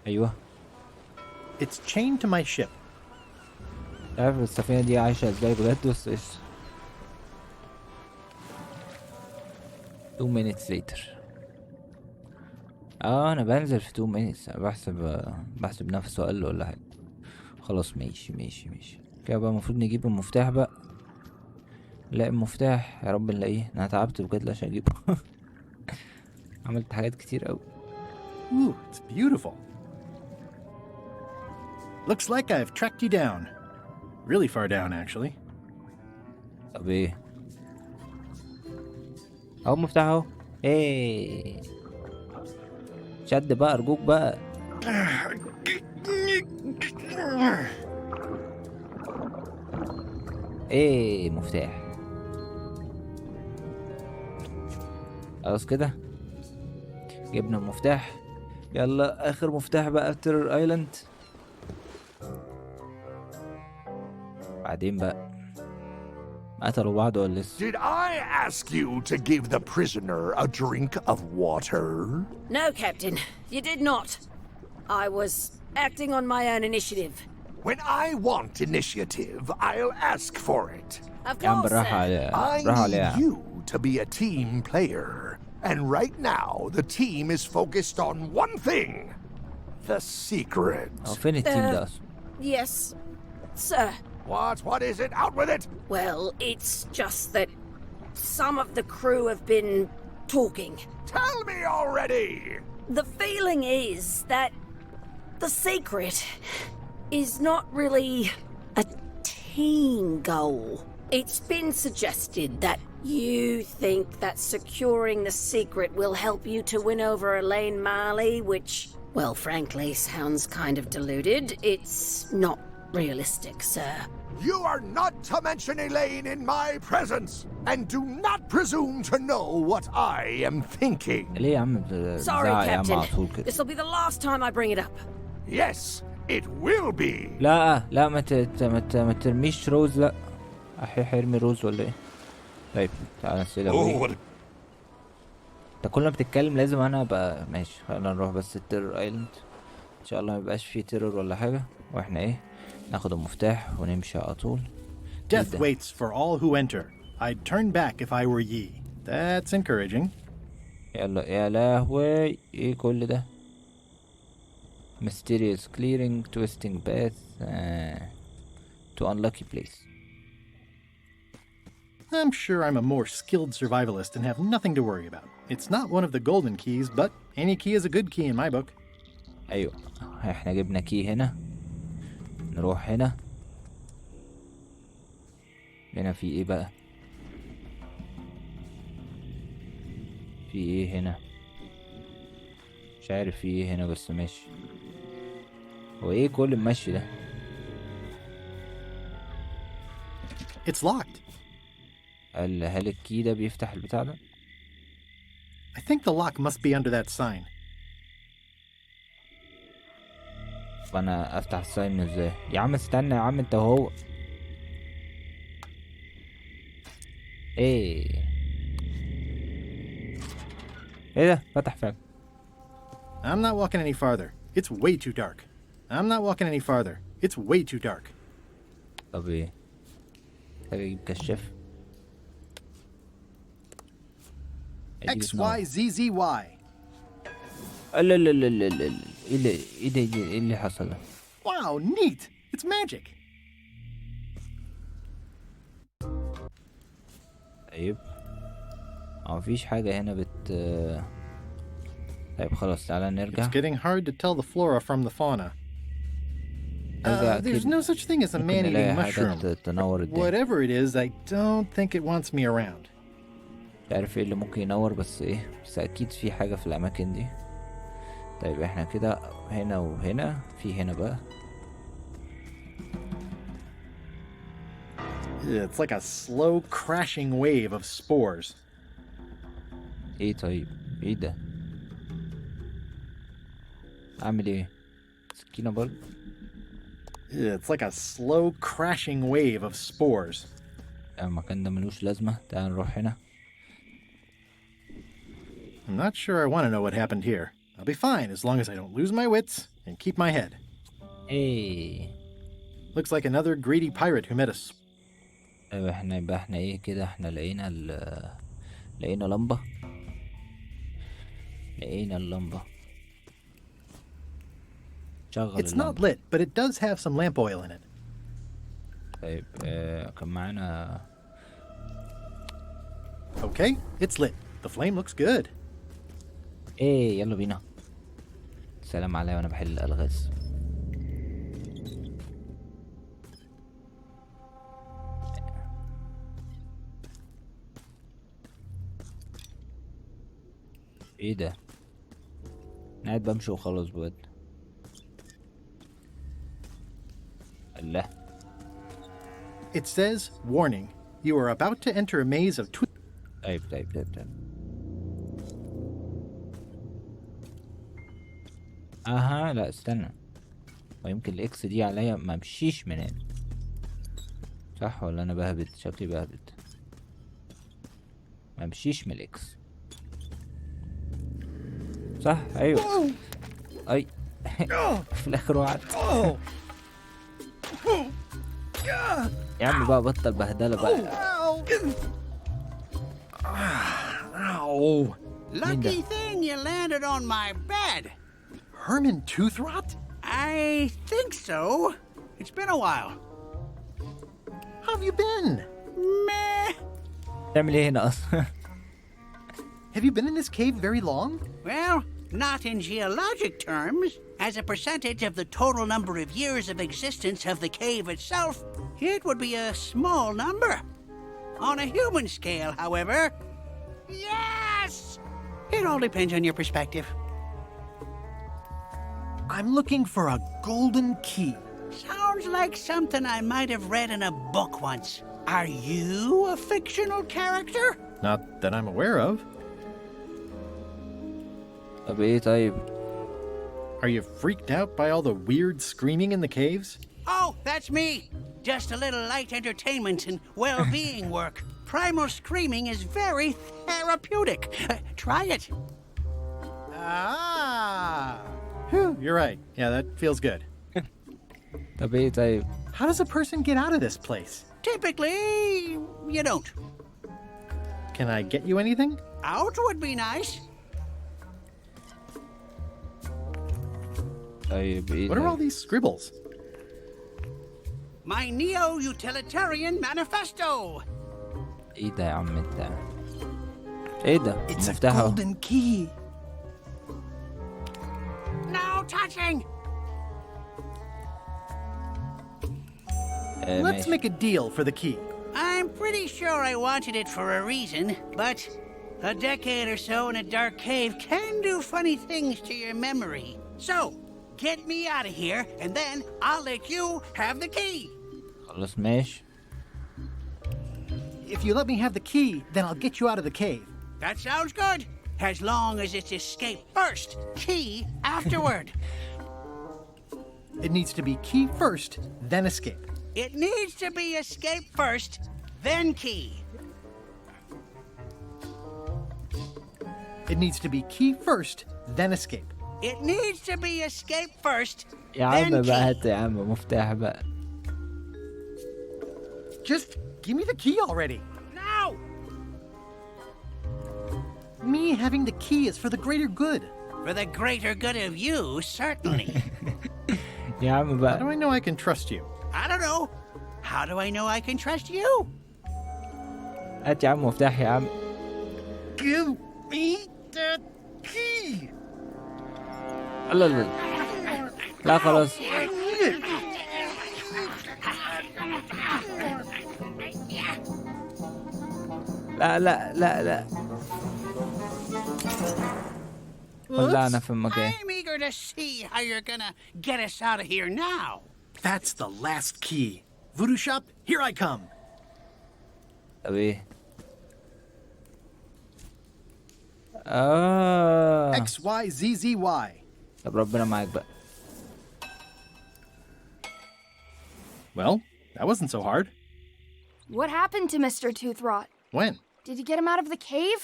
ايوه It's chained to my ship. عارف السفينة دي عايشة ازاي بجد، بس ايش. 2 minutes later. انا بنزل في 2 minutes. أنا بحسب نفسه اقل ولا حاجة. خلاص ماشي كده بقى. المفروض نجيب المفتاح بقى. نلاقي المفتاح، يا رب نلاقيه. انا تعبت بجد عشان اجيبه. عملت حاجات كتير اوي. Ooh, it's beautiful. Looks like I've tracked you down. Really far down, actually. طب ايه؟ اهو المفتاح اهو. ايه شد بقى ارجوك بقى. ايه مفتاح. خلاص كده جبنا المفتاح. يلا اخر مفتاح بقى في تيرر ايلاند. بعدين بقى قتلوا بعض ولا لسه؟ Did I ask you to give the prisoner a drink of water? No, Captain, you did not. I was acting on my own initiative. When I want initiative, I'll ask for it. Of course, sir. I need you to be a team player. And right now, the team is focused on one thing. The secret. فين التيم ده أصلا؟ Yes, sir. What is it? Out with it! Well, it's just that some of the crew have been talking. Tell me already! The feeling is that the secret is not really a team goal. It's been suggested that you think that securing the secret will help you to win over Elaine Marley, which, well, frankly, sounds kind of deluded. It's not realistic, sir. You are not to mention Elaine in my presence, and do not presume to know what I am thinking. Sorry, Captain. This will be the last time I bring it up. Yes, it will be. لا ما ترميش روز. لا هيرمي روز ولا ايه؟ طيب تعالى نسيبها. انت كل ما بتتكلم لازم انا ابقى ماشي. خلينا نروح بس التيرور ايلاند. ان شاء الله ما يبقاش فيه تيرور ولا حاجه. واحنا ايه ناخد المفتاح ونمشي على طول. Death waits for all who enter. I'd turn back if I were ye. That's encouraging. يلا يا لهوي ايه كل ده؟ Mysterious clearing, twisting path to unlucky place. I'm sure I'm a more skilled survivalist and have nothing to worry about. It's not one of the golden keys, but any key is a good key in my book. ايوه احنا جبنا كي هنا. نروح هنا. هنا في ايه بقى؟ في ايه هنا؟ مش عارف في ايه هنا بس ماشي. هو ايه كل المشي ده؟ It's locked. هل الكي ده بيفتح البتاع ده؟ I think the lock must be under that sign. فانا افتح الساين ازاي؟ يا عم استنى يا عم انت وهو. ايه ده؟ فتح فعلا. I'm not walking any farther. It's way too dark. I'm not walking any farther. It's way too dark. طب ايه؟ محتاج اجيب كشاف. XYZZY. لا ايه اللي حصل ده؟ Wow, neat. It's magic. طيب مفيش حاجة هنا طيب خلاص تعالى نرجع. It's getting hard to tell the flora from the fauna. There's no such thing as a man-eating mushroom. Whatever it is, I don't think it wants me around. مش عارف ايه اللي ممكن ينور بس ايه، بس اكيد في حاجة في الاماكن دي. طيب احنا كده هنا وهنا. في هنا بقى. It's like a slow crashing wave of spores. ايه طيب ايه ده؟ اعمل ايه؟ سكينة برضه؟ It's like a slow crashing wave of spores. المكان ده ملوش لازمة. تعال نروح هنا. I'm not sure I want to know what happened here. I'll be fine as long as I don't lose my wits and keep my head. Hey. Looks like another greedy pirate who met us. ايوه احنا ايه كده، احنا لقينا لمبة. لقينا اللمبة. شغل It's اللمبة. not lit, but it does have some lamp oil in it. طيب كان معانا. Okay, it's lit. The flame looks good. ايه يلا بينا. سلام عليا وانا بحل الالغاز. ايه ده؟ انا قاعد بمشي وخلاص بجد. الله. It says, warning, you are about to enter a maze of طيب. اها لا استنى، ويمكن الاكس دي عليا ما امشيش من هنا، صح ولا انا بهبد؟ شكلي بهبد. ما امشيش من الاكس، صح؟ ايوه. اي في الاخر وقعت. يا عم بقى بطل بهدله بقى. Ow. Lucky thing you landed on my bed. Herman Toothrot? I think so. It's been a while. How have you been? Meh. تعمل ايه هنا اصلا؟ Have you been in this cave very long? Well, not in geologic terms. As a percentage of the total number of years of existence of the cave itself, it would be a small number. On a human scale, however, yes! It all depends on your perspective. I'm looking for a golden key. Sounds like something I might have read in a book once. Are you a fictional character? Not that I'm aware of. طب ايه طيب؟ Are you freaked out by all the weird screaming in the caves? Oh, that's me. Just a little light entertainment and well-being work. Primal screaming is very therapeutic. Try it. Ah! Whew, you're right. Yeah, that feels good. طب ايه طيب؟ How does a person get out of this place? Typically, you don't. Can I get you anything? Out would be nice. طيب ايه؟ What are all these scribbles? My neo-utilitarian manifesto. ايه ده يا عم انت؟ ايه ده؟ It's a مفتاح اهو. golden key. No touching. Let's make a deal for the key. I'm pretty sure I wanted it for a reason, but a decade or so in a dark cave can do funny things to your memory. So, get me out of here, and then I'll let you have the key. خلاص ماشي. If you let me have the key, then I'll get you out of the cave. That sounds good. As long as it's escape first, key afterward. It needs to be key first, then escape. It needs to be escape first, then key. It needs to be key first, then escape. It needs to be escape first, يا عم then بقى key. هات يا عم مفتاح بقى. Just give me the key already. Now! Me having the key is for the greater good. For the greater good of you, certainly. يا عم How بقى. do I know I can trust you? I don't know. How do I know I can trust you? هات يا عم مفتاح يا عم. Give me the key. لا لا لا خلاص. لا ولعنا في المكان. I'm eager to see how you're gonna get us out of here now. That's the last key. Voodoo shop, here I come. طب ايه؟ XYZZY. طب ربنا معاك بقى. Well, that wasn't so hard. What happened to Mr. Toothrot? When? Did you get him out of the cave?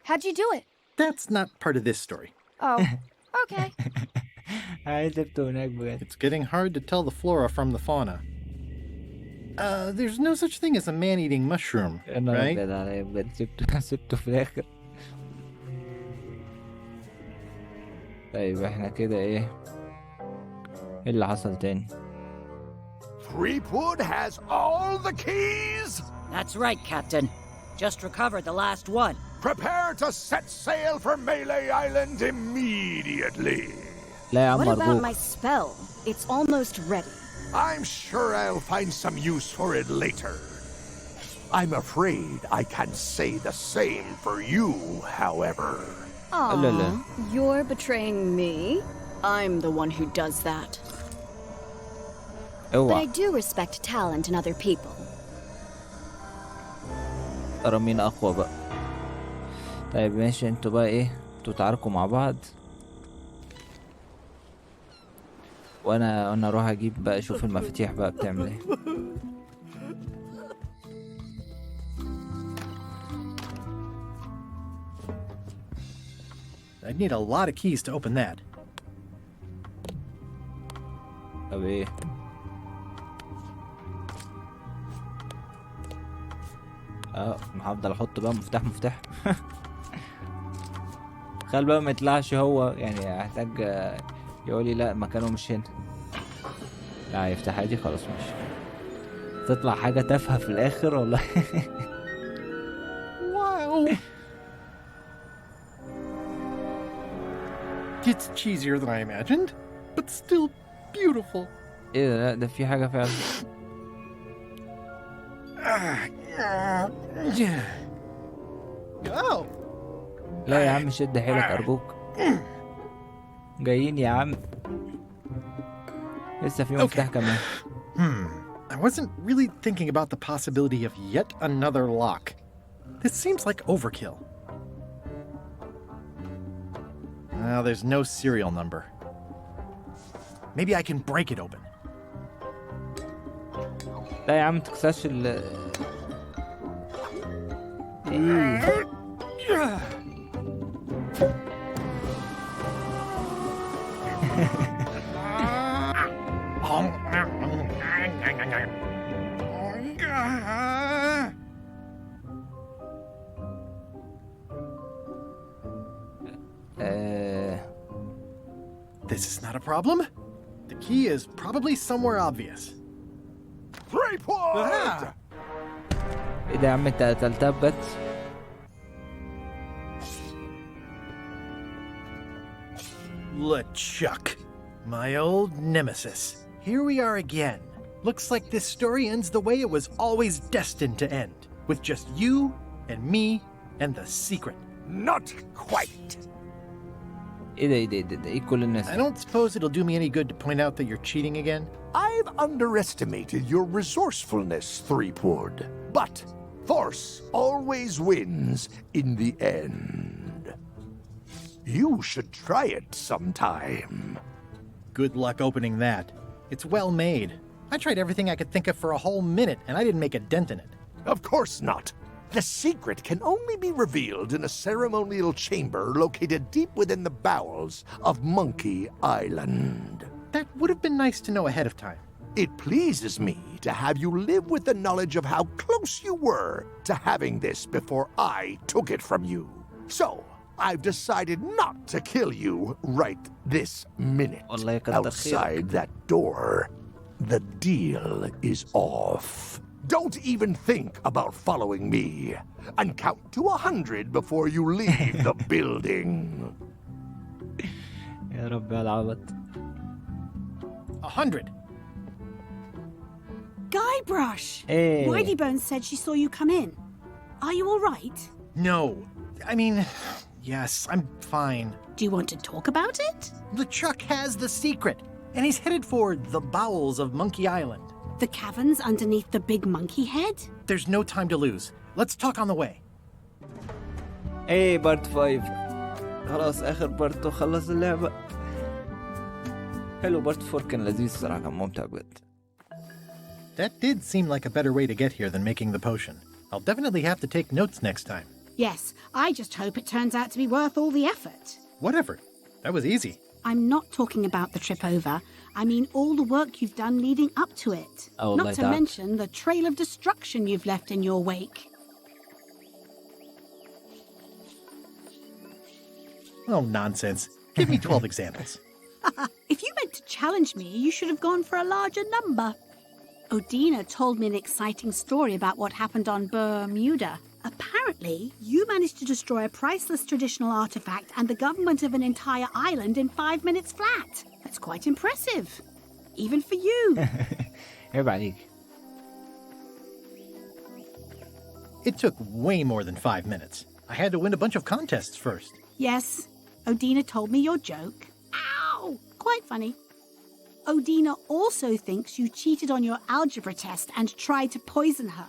How'd you do it? That's not part of this story. Oh, okay. It's getting hard to tell the flora from the fauna. There's no such thing as a man-eating mushroom, انا right? ابيض عليا بجد سبته في الاخر. طيب احنا كده ايه اللي حصل تاني؟ Threepwood has all the keys? That's right, Captain. Just recovered the last one. Prepare to set sail for Melee Island immediately. لا يا عم What about أرجوك. my spell? It's almost ready. I'm sure I'll find some use for it later. I'm afraid I can't say the same for you, however. Aw, you're betraying me. I'm the one who does that. But I do respect talent in other people. ترى مين اقوى بقى؟ طيب ماشي، انتوا بقى ايه، انتوا تعاركوا مع بعض وانا اروح اجيب بقى اشوف المفاتيح بقى بتعمل ايه. I'd need a lot of keys to open that. طب ايه؟ هفضل احط بقى مفتاح خل بقى ما يطلعش هو، يعني هحتاج يقولي لا مكانه مش هنا. لا يفتح عادي، خلاص ماشي. تطلع حاجة تافهة في الآخر والله. Wow. It's cheesier than I imagined, but still beautiful. ايه ده؟ لا ده في حاجة فعلا. Oh. لا يا عم شد حيلك أرجوك. جايين يا عم. لسه في مفتاح كمان. I wasn't really thinking about the possibility of yet another lock. This seems like overkill. Well, there's no serial number. Maybe I can break it open. لا يا عم متكسرش ال ايه. This is not a problem. The key is probably somewhere obvious. Threepwood! ايه ده يا عم، انت قتلتها بجد؟ LeChuck, my old nemesis. Here we are again. Looks like this story ends the way it was always destined to end, with just you and me and the secret. Not quite. ايه كل الناس؟ I don't suppose it'll do me any good to point out that you're cheating again. I've underestimated your resourcefulness, Threepwood. But force always wins in the end. You should try it sometime. Good luck opening that. It's well made. I tried everything I could think of for a whole minute, and I didn't make a dent in it. Of course not. The secret can only be revealed in a ceremonial chamber located deep within the bowels of Monkey Island. That would have been nice to know ahead of time. It pleases me to have you live with the knowledge of how close you were to having this before I took it from you. So, I've decided not to kill you right this minute. Outside that door, the deal is off. Don't even think about following me, and count to 100 before you leave the building. يا رب يا العبط. 100. Guybrush! Hey. Whiteybones said she saw you come in. Are you all right? No. I mean, yes, I'm fine. Do you want to talk about it? LeChuck has the secret, and he's headed for the bowels of Monkey Island. The caverns underneath the big monkey head? There's no time to lose. Let's talk on the way. ايه بارت 5 خلاص، اخر بارت وخلص اللعبة. حلو، بارت 4 كان لذيذ الصراحة، كان ممتع بجد. That did seem like a better way to get here than making the potion. I'll definitely have to take notes next time. Yes, I just hope it turns out to be worth all the effort. Whatever. That was easy. I'm not talking about the trip over. I mean all the work you've done leading up to it. Oh, Not like to that. mention the trail of destruction you've left in your wake. Oh, nonsense. Give me 12 examples. If you meant to challenge me, you should have gone for a larger number. Odina told me an exciting story about what happened on Bermuda. Apparently, you managed to destroy a priceless traditional artifact and the government of an entire island in 5 minutes flat. That's quite impressive. Even for you. عيب عليك. It took way more than 5 minutes. I had to win a bunch of contests first. Yes, Odina told me your joke. Ow! Quite funny. Odina also thinks you cheated on your algebra test and tried to poison her.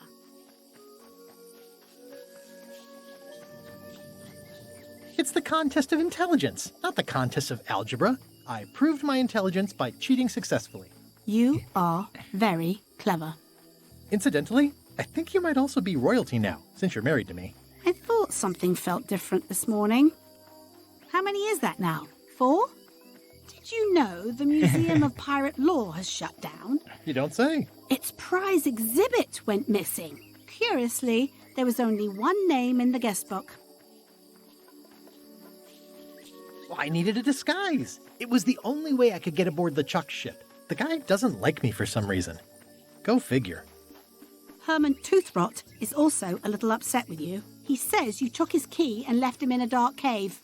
It's the contest of intelligence, not the contest of algebra. I proved my intelligence by cheating successfully. You are very clever. Incidentally, I think you might also be royalty now, since you're married to me. I thought something felt different this morning. How many is that now? 4? Did you know the Museum of Pirate Lore has shut down? You don't say. Its prize exhibit went missing. Curiously, there was only one name in the guest book. Well, I needed a disguise. It was the only way I could get aboard the Chuck ship. The guy doesn't like me for some reason. Go figure. Herman Toothrot is also a little upset with you. He says you took his key and left him in a dark cave.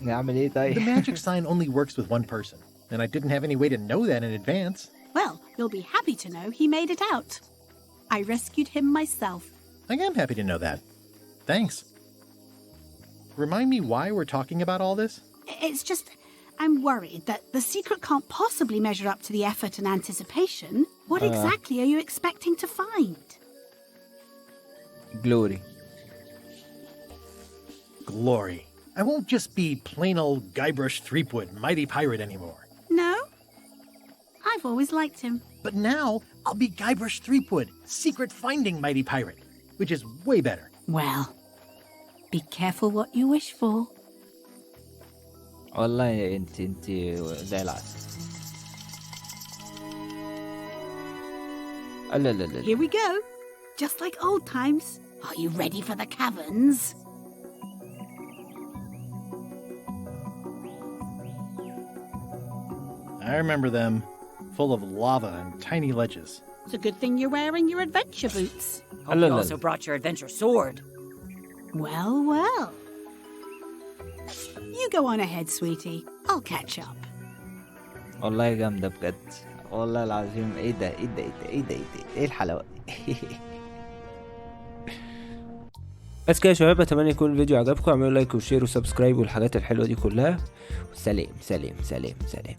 The magic sign only works with one person, and I didn't have any way to know that in advance. Well, you'll be happy to know he made it out. I rescued him myself. I am happy to know that. Thanks. Remind me why we're talking about all this? It's just, I'm worried that the secret can't possibly measure up to the effort and anticipation. What exactly are you expecting to find? Glory. Glory. I won't just be plain old Guybrush Threepwood, mighty pirate anymore. No? I've always liked him. But now, I'll be Guybrush Threepwood, secret finding mighty pirate, which is way better. Well, be careful what you wish for. والله انت زي العسل. لا لا لا. Here we go. Just like old times. Are you ready for the caverns? I remember them, full of lava and tiny ledges. It's a good thing you're wearing your adventure boots. Hope you also brought your adventure sword. Well, well. You go on ahead, sweetie. I'll catch up. والله جامدة بجد. والله العظيم ايه ده ايه ده ايه ده ايه الحلاوة. بس كده يا شباب، اتمنى يكون الفيديو عجبكم. اعملوا لايك وشير وسبسكرايب والحاجات الحلوة دي كلها. سلام سلام سلام سلام.